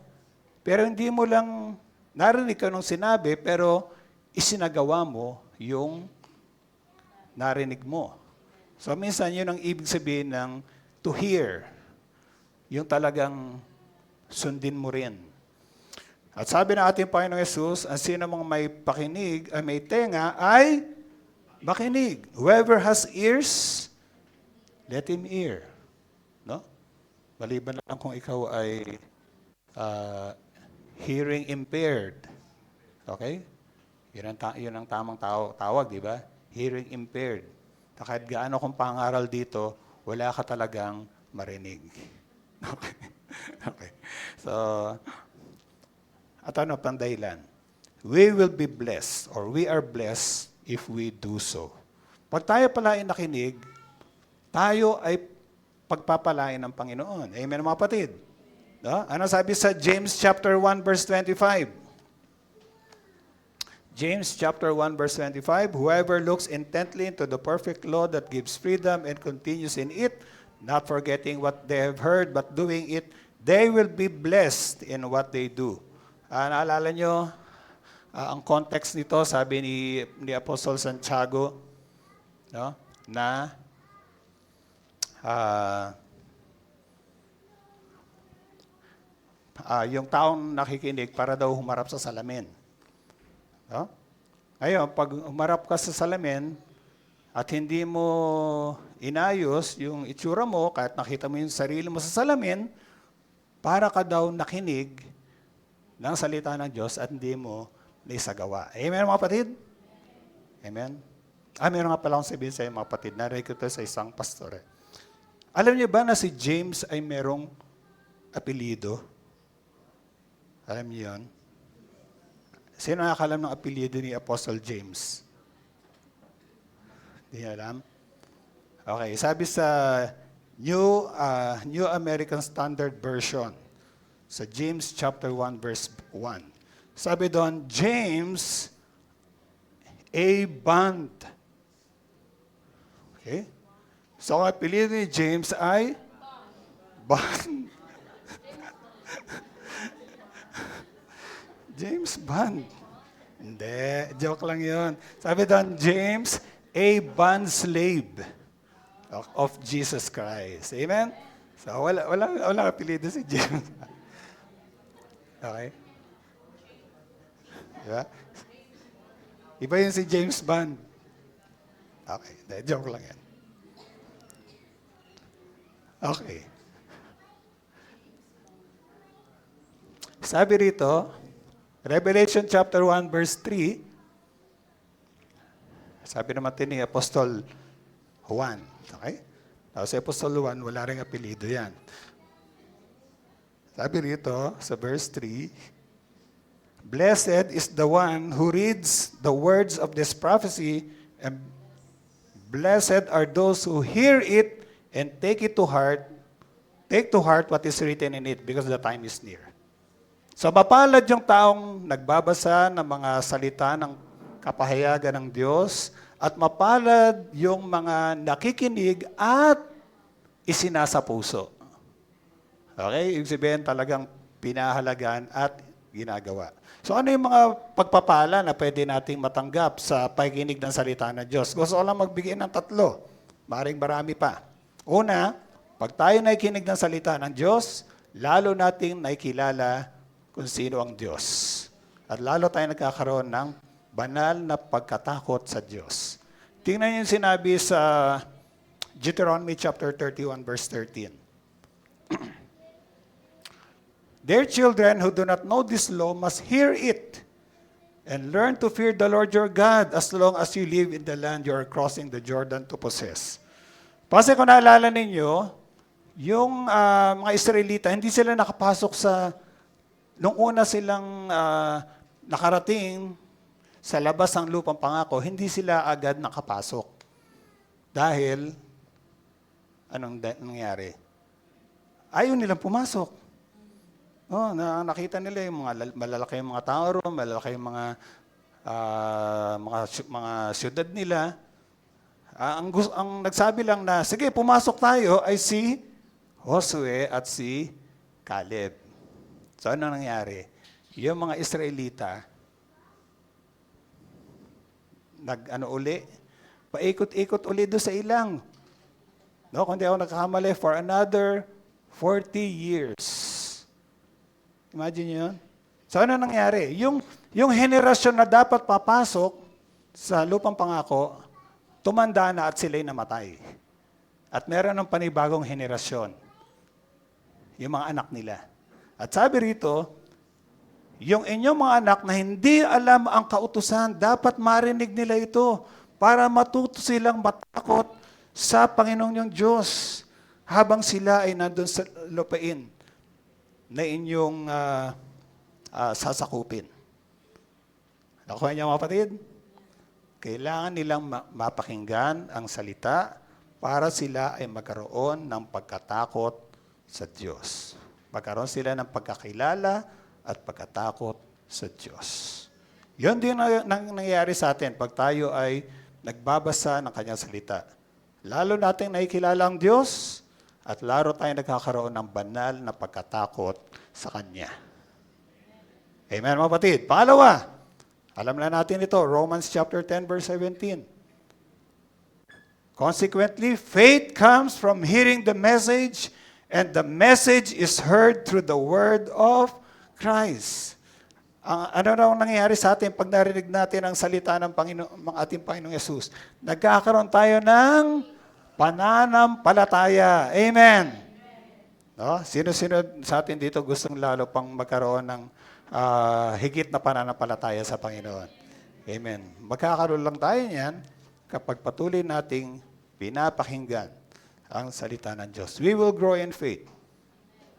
pero hindi mo lang narinig ka nung sinabi, pero isinagawa mo yung narinig mo. So minsan yun ang ibig sabihin ng to hear. Yung talagang sundin mo rin. At sabi ng ating Panginoong Yesus, ang sino mong may pakinig, ay may tenga, ay makinig. Whoever has ears, let him hear. No? Maliban lang kung ikaw ay hearing impaired. Okay? Yun ang tamang tawag, di ba? Hearing impaired. Kahit gaano kung pangaral dito, wala ka talagang marinig. Okay? Okay. So, at ano pang dahilan? We will be blessed or we are blessed if we do so. Pag tayo pala ay nakinig, tayo ay pagpapalain ng Panginoon. Amen, mga kapatid? No? Ano sabi sa James chapter 1 verse 25? James chapter 1 verse 25, whoever looks intently into the perfect law that gives freedom and continues in it, not forgetting what they have heard but doing it, they will be blessed in what they do. Naalala nyo, ang context nito, sabi ni Apostle Santiago, no, na yung taong nakikinig para daw humarap sa salamin. No? Ngayon, pag humarap ka sa salamin at hindi mo inayos yung itsura mo, kahit nakita mo yung sarili mo sa salamin, para ka daw nakinig ng salita ng Diyos at hindi mo naisagawa. Amen, mga kapatid? Amen? Meron nga pala akong sabihin sa mga kapatid. Narinig ko ito sa isang pastor. Alam niyo ba na si James ay merong apelido? Alam niyo yun? Sino nakakalam ng apelyido ni Apostle James? Hindi alam? Okay, sabi sa New American Standard Version, sa James chapter 1 verse 1. Sabi doon, James A. Bond. Okay? So, ang apelyido ni James ay Bond. James Bond. Hindi, joke lang yun. Sabi doon, James A. Bond slave of Jesus Christ. Amen? So, wala apelido si James. Okay? Diba? Iba yun si James Bond. Okay, hindi, joke lang yan. Okay. Sabi rito, Revelation chapter 1 verse 3, sabi naman ni Apostol Juan. Okay? Si Apostol Juan, wala rin apelido yan. Sabi rito sa verse 3, blessed is the one who reads the words of this prophecy, and blessed are those who hear it and take to heart what is written in it, because the time is near. So mapalad yung taong nagbabasa ng mga salita ng kapahayagan ng Diyos, at mapalad yung mga nakikinig at isinasa puso. Okay? Ibig sabihin talagang pinahalagan at ginagawa. So ano yung mga pagpapala na pwede nating matanggap sa pakikinig ng salita ng Diyos? Gusto ko lang magbigay ng 3. Maring marami pa. Una, pag tayo nakikinig ng salita ng Diyos, lalo nating nakikilala kung sino ang Diyos. At lalo tayo nagkakaroon ng banal na pagkatakot sa Diyos. Tingnan niyo yung sinabi sa Deuteronomy chapter 31 verse 13. Their children who do not know this law must hear it and learn to fear the Lord your God as long as you live in the land you are crossing the Jordan to possess. Kasi kung naalala ninyo, yung mga Israelita, hindi sila nakapasok sa nung una silang nakarating sa labas ng lupang pangako, hindi sila agad nakapasok. Dahil, anong nangyari? Ayaw nilang pumasok. Nakita nila yung mga malalaki yung mga tao ron, malalaki yung mga syudad nila. Ang nagsabi lang na, sige, pumasok tayo ay si Josue at si Caleb. So, ano nangyari? Yung mga Israelita, paikot-ikot uli doon sa ilang. No, kung di ako nagkakamali, for another 40 years. Imagine yun? So, ano nangyari? Yung henerasyon na dapat papasok sa lupang pangako, tumanda na at sila'y namatay. At meron ng panibagong henerasyon. Yung mga anak nila. At sabi rito, yung inyong mga anak na hindi alam ang kautusan, dapat marinig nila ito para matuto silang matakot sa Panginoong yung Diyos habang sila ay nandun sa lupain na inyong sasakupin. Nakuha niyo mga kapatid? Kailangan nilang mapakinggan ang salita para sila ay magkaroon ng pagkatakot sa Diyos. Magkaroon sila ng pagkakilala at pagkatakot sa Diyos. Yun din ang nangyayari sa atin pag tayo ay nagbabasa ng Kanyang salita. Lalo nating nakikilala ang Diyos at lalo tayo nagkakaroon ng banal na pagkatakot sa Kanya. Amen, mga kapatid. Pangalawa, alam na natin ito, Romans chapter 10, verse 17. Consequently, faith comes from hearing the message, and the message is heard through the word of Christ. Ano raw nangyayari sa atin pag narinig natin ang salita ng ating Panginoong Yesus? Nagkakaroon tayo ng pananampalataya. Amen. No? Sino-sino sa atin dito gustong lalo pang magkaroon ng higit na pananampalataya sa Panginoon? Amen. Magkakaroon lang tayo niyan kapag patuloy nating pinapakinggan ang salita ng Diyos. We will grow in faith.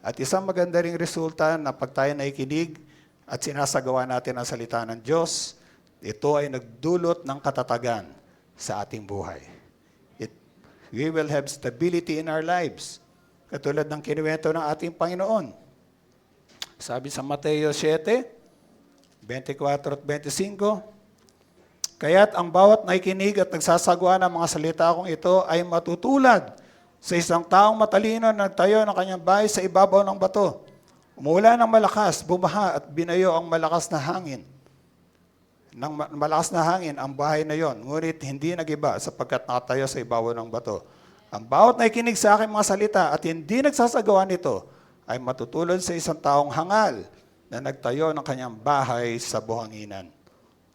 At isang maganda ring resulta na pag tayo nakikinig at sinasagawa natin ang salita ng Diyos, ito ay nagdulot ng katatagan sa ating buhay. We will have stability in our lives. Katulad ng kinuwento ng ating Panginoon. Sabi sa Mateo 7, 24 at 25, kaya't ang bawat nakikinig at nagsasagawa ng mga salita kong ito ay matutulad sa isang taong matalino na nagtayo ng kanyang bahay sa ibabaw ng bato. Umulan ng malakas, bumaha at binayo ang malakas na hangin. Nang malakas na hangin ang bahay na yon, ngunit hindi nagiba sapagkat nakatayo sa ibabaw ng bato. Ang bawat nakikinig sa aking mga salita at hindi nagsasagawa nito ay matutulad sa isang taong hangal na nagtayo ng kanyang bahay sa buhanginan.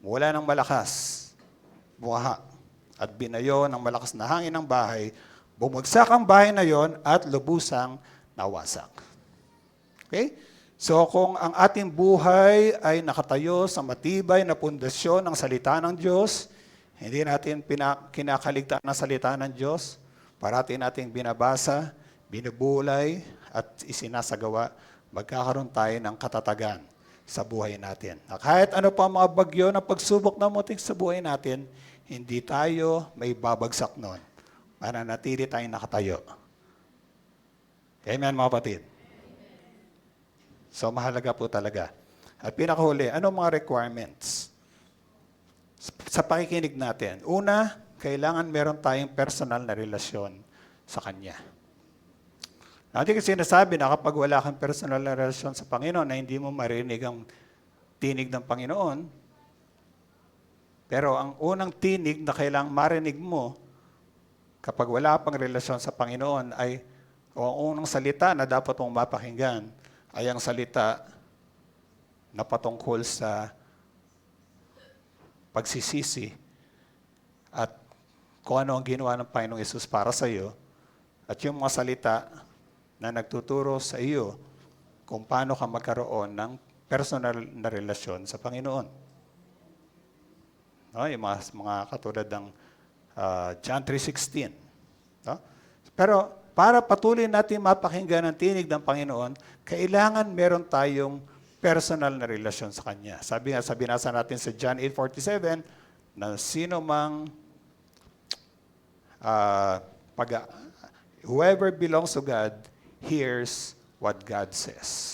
Mula ng malakas, buha, at binayo ng malakas na hangin ng bahay, bumagsak ang bahay na yon at lubusang nawasak. Okay? So kung ang ating buhay ay nakatayo sa matibay na pundasyon ng salita ng Diyos, hindi natin kinakaligtaan ng salita ng Diyos, parati nating binabasa, binubulay, at isinasagawa, magkakaroon tayo ng katatagan sa buhay natin. Na kahit ano pa mga bagyo na pagsubok na mutik sa buhay natin, hindi tayo may babagsak nun. Mananatili tayong nakatayo. Amen, mga kapatid. So, mahalaga po talaga. At pinakahuli, ano mga requirements sa pakikinig natin? Una, kailangan meron tayong personal na relasyon sa Kanya. Natin kasi sinasabi na kapag wala kang personal na relasyon sa Panginoon na hindi mo marinig ang tinig ng Panginoon, pero ang unang tinig na kailangang marinig mo kapag wala pang relasyon sa Panginoon ay o ang unang salita na dapat mong mapakinggan ay ang salita na patungkol sa pagsisisi at kung ano ang ginawa ng Panginoong Yesus para sa iyo at yung mga salita na nagtuturo sa iyo kung paano ka magkaroon ng personal na relasyon sa Panginoon. No, yung mga katulad ng John 3:16. No? Pero para patuloy natin mapakinggan ang tinig ng Panginoon, kailangan meron tayong personal na relasyon sa Kanya. Sabi nasa natin sa John 8:47, na sino mang whoever belongs to God hears what God says.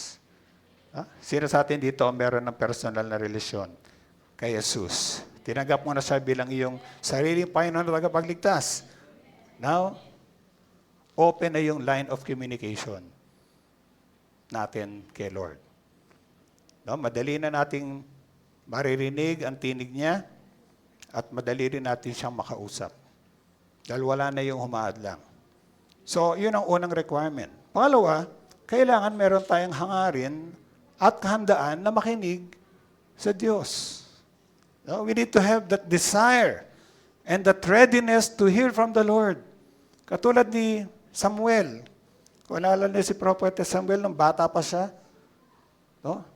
Sino sa atin dito meron ng personal na relasyon kay Jesus? Tinanggap mo na siya bilang iyong sariling Panginoon na tagapagligtas. Now, open na yung line of communication natin kay Lord. No, madali na nating maririnig ang tinig niya at madali rin natin siyang makausap. Dahil wala na yung humaadlang. So, yun ang unang requirement. Pangalawa, kailangan meron tayong hangarin at kahandaan na makinig sa Diyos. No, we need to have that desire and that readiness to hear from the Lord. Katulad ni Samuel. Kung naalala niyo si Prophet Samuel nung bata pa siya, no?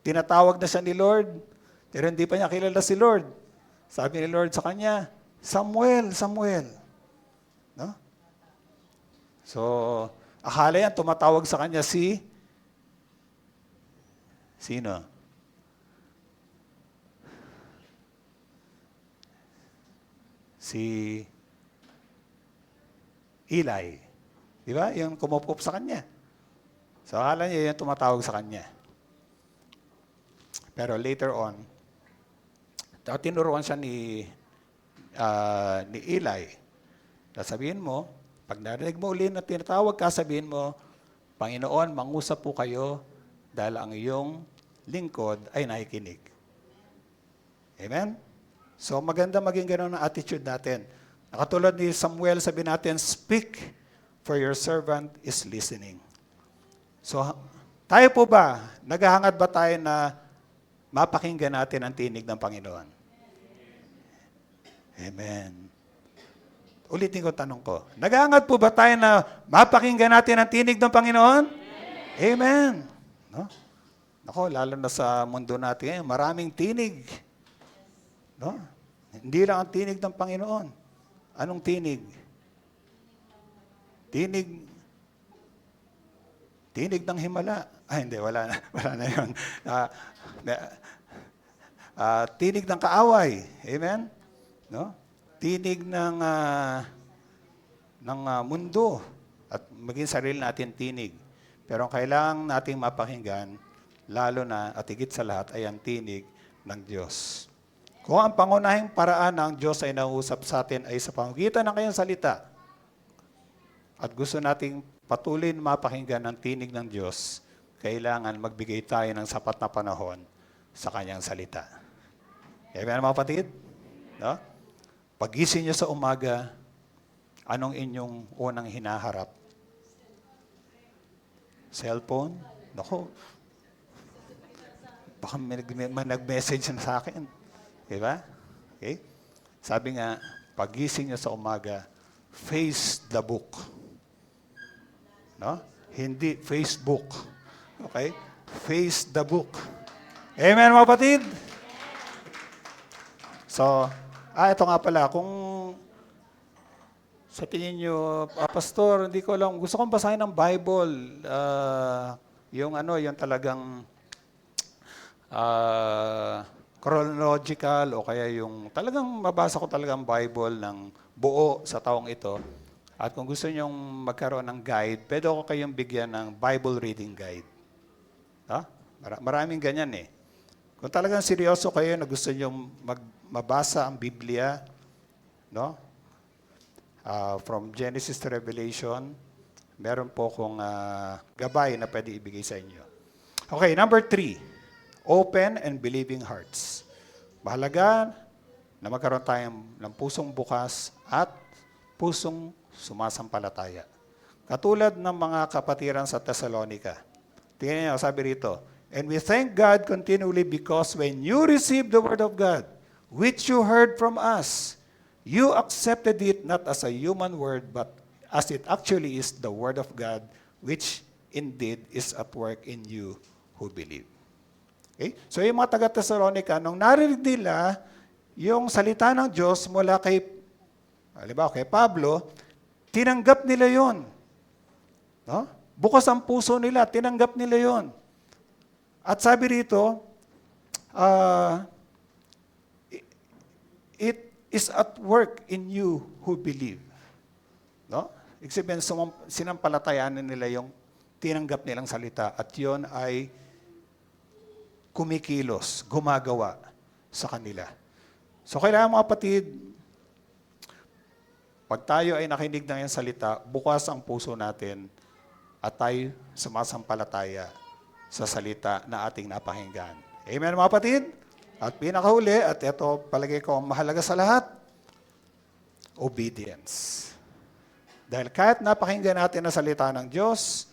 Tinatawag na siya ni Lord, pero hindi pa niya kilala si Lord. Sabi ni Lord sa kanya, Samuel, Samuel. No? So, akala yan, tumatawag sa kanya sino? Eli. Di ba? Yung kumupop sa kanya. So, akala niya yung tumatawag sa kanya. Pero later on, tinuruan siya ni Eli. Sabihin mo, pag narinig mo uli na tinatawag ka, sabihin mo, Panginoon, mangusap po kayo dahil ang iyong lingkod ay nakikinig. Amen? So maganda maging gano'n ang attitude natin. Nakatulad ni Samuel, sabi natin, speak for your servant is listening. So tayo po ba, naghahangad ba tayo na mapakinggan natin ang tinig ng Panginoon? Amen. Ulitin ko tanong ko. Naghahangad po ba tayo na mapakinggan natin ang tinig ng Panginoon? Amen. No? Nako, lalo na sa mundo natin, maraming tinig. No? Hindi lang ang tinig ng Panginoon. Anong tinig? Tinig ng himala. Hindi, wala na yun. Tinig ng kaaway. Amen? No? Tinig ng mundo at maging sarili natin tinig. Pero ang kailangan nating mapakinggan, lalo na at higit sa lahat, ay ang tinig ng Diyos. Kung ang pangunahing paraan ng Diyos ay nausap sa atin ay sa pamamagitan ng kanyang salita, at gusto nating patuloy na mapakinggan ang tinig ng Diyos, kailangan magbigay tayo ng sapat na panahon sa kanyang salita. Amen, mga kapatid? No? Pagising niyo sa umaga, anong inyong unang hinaharap? Cellphone? Naku, baka may nag-message na sa akin. Diba? Okay? Sabi nga, pagising niyo sa umaga, face the book. No? Hindi Facebook. Okay? Face the book. Amen, mga kapatid? So, ito nga pala, kung sa tingin nyo, Pastor, hindi ko alam, gusto kong basahin ng Bible, yung talagang chronological o kaya yung talagang mabasa ko talagang Bible ng buo sa taong ito. At kung gusto nyong magkaroon ng guide, pwede ko kayong bigyan ng Bible reading guide. Maraming ganyan eh. Kung talagang seryoso kayo na gusto nyong mabasa ang Biblia, no? From Genesis to Revelation, meron po kong gabay na pwede ibigay sa inyo. Okay, number 3, open and believing hearts. Mahalaga na magkaroon tayo ng pusong bukas at pusong sumasampalataya. Katulad ng mga kapatiran sa Thessalonica. Tingnan niyo, sabi rito, and we thank God continually because when you received the word of God, which you heard from us, you accepted it not as a human word, but as it actually is the word of God, which indeed is at work in you who believe. Okay? So yung mga taga-Thessalonica, nung narinig nila yung salita ng Diyos mula kay Pablo, tinanggap nila yon. No? Bukas ang puso nila, tinanggap nila yon. At sabi rito, it is at work in you who believe. No? Ibig sabihin, sinampalatayanan nila yung tinanggap nilang salita at yon ay kumikilos, gumagawa sa kanila. So kailangan mga kapatid, pag tayo ay nakinig ng iyong salita, bukas ang puso natin at tayo sumasampalataya sa salita na ating napakinggan. Amen mga kapatid? At pinakahuli, at ito palagay ko ang mahalaga sa lahat, obedience. Dahil kahit napakinggan natin ang salita ng Diyos,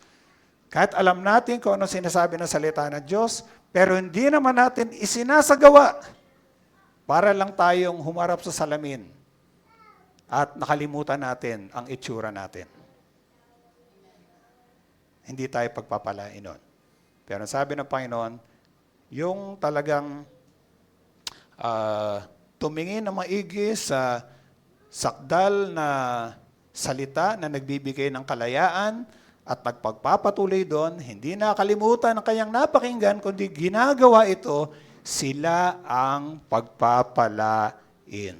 kahit alam natin kung ano sinasabi ng salita ng Diyos, pero hindi naman natin isinasagawa para lang tayong humarap sa salamin at nakalimutan natin ang itsura natin. Hindi tayo pagpapalain nun. Pero sabi ng Panginoon, yung talagang tumingin na maigi sa sakdal na salita na nagbibigay ng kalayaan at nagpagpapatuloy doon, hindi nakalimutan ng kanyang napakinggan, kundi ginagawa ito, sila ang pagpapalain.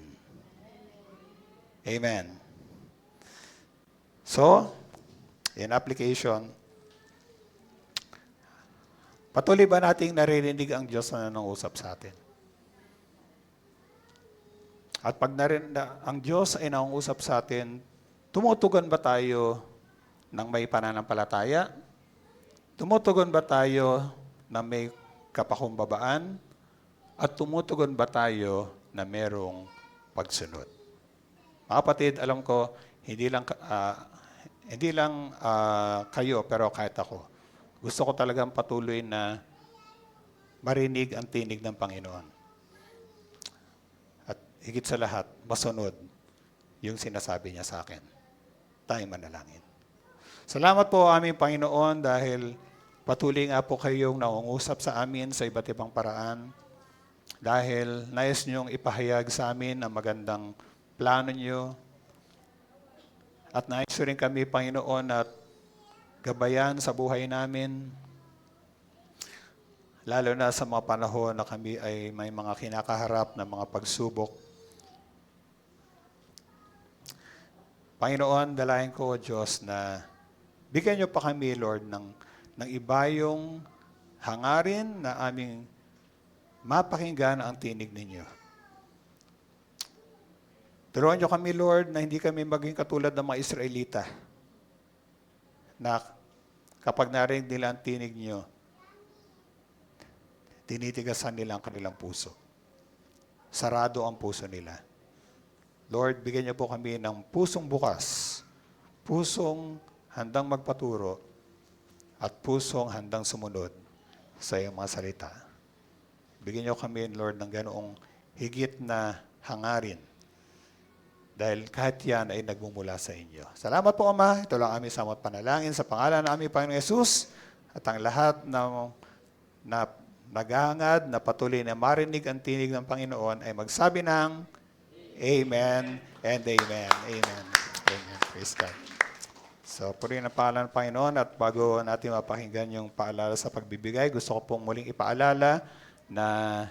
Amen. So, in application, patuloy ba nating naririnig ang Diyos na nangusap sa atin? At pag ang Diyos ay nangusap sa atin, tumutugon ba tayo ng may pananampalataya? Tumutugon ba tayo na may kapakumbabaan? At tumutugon ba tayo na merong pagsunod? Mga kapatid, alam ko, hindi lang kayo, pero kahit ako. Gusto ko talagang patuloy na marinig ang tinig ng Panginoon. At higit sa lahat, masunod yung sinasabi niya sa akin. Tayo manalangin. Salamat po aming Panginoon dahil patuloy nga po kayong nangungusap sa amin sa iba't ibang paraan. Dahil nais niyong ipahayag sa amin ang magandang plano niyo. At nais rin kami, Panginoon, at gabayan sa buhay namin. Lalo na sa mga panahon na kami ay may mga kinakaharap na mga pagsubok. Panginoon, dalayan ko, Diyos, na bigyan niyo pa kami, Lord, ng iba yung hangarin na aming mapakinggan ang tinig ninyo. Turuan niyo kami, Lord, na hindi kami maging katulad ng mga Israelita na kapag narinig nila ang tinig niyo, tinitigasan nila ang kanilang puso. Sarado ang puso nila. Lord, bigyan niyo po kami ng pusong bukas, pusong handang magpaturo, at pusong handang sumunod sa iyong mga salita. Bigyan niyo kami, Lord, ng ganoong higit na hangarin. Dahil kahit yan ay nagmumula sa inyo. Salamat po, Ama. Ito lang aming samot panalangin sa pangalan ng aming Panginoong Yesus at ang lahat na naghahangad na patuloy na marinig ang tinig ng Panginoon ay magsabi ng Amen and Amen. Amen. Amen. Praise God. So, purihin ang pangalan ng Panginoon at bago natin mapakinggan yung paalala sa pagbibigay, gusto ko pong muling ipaalala na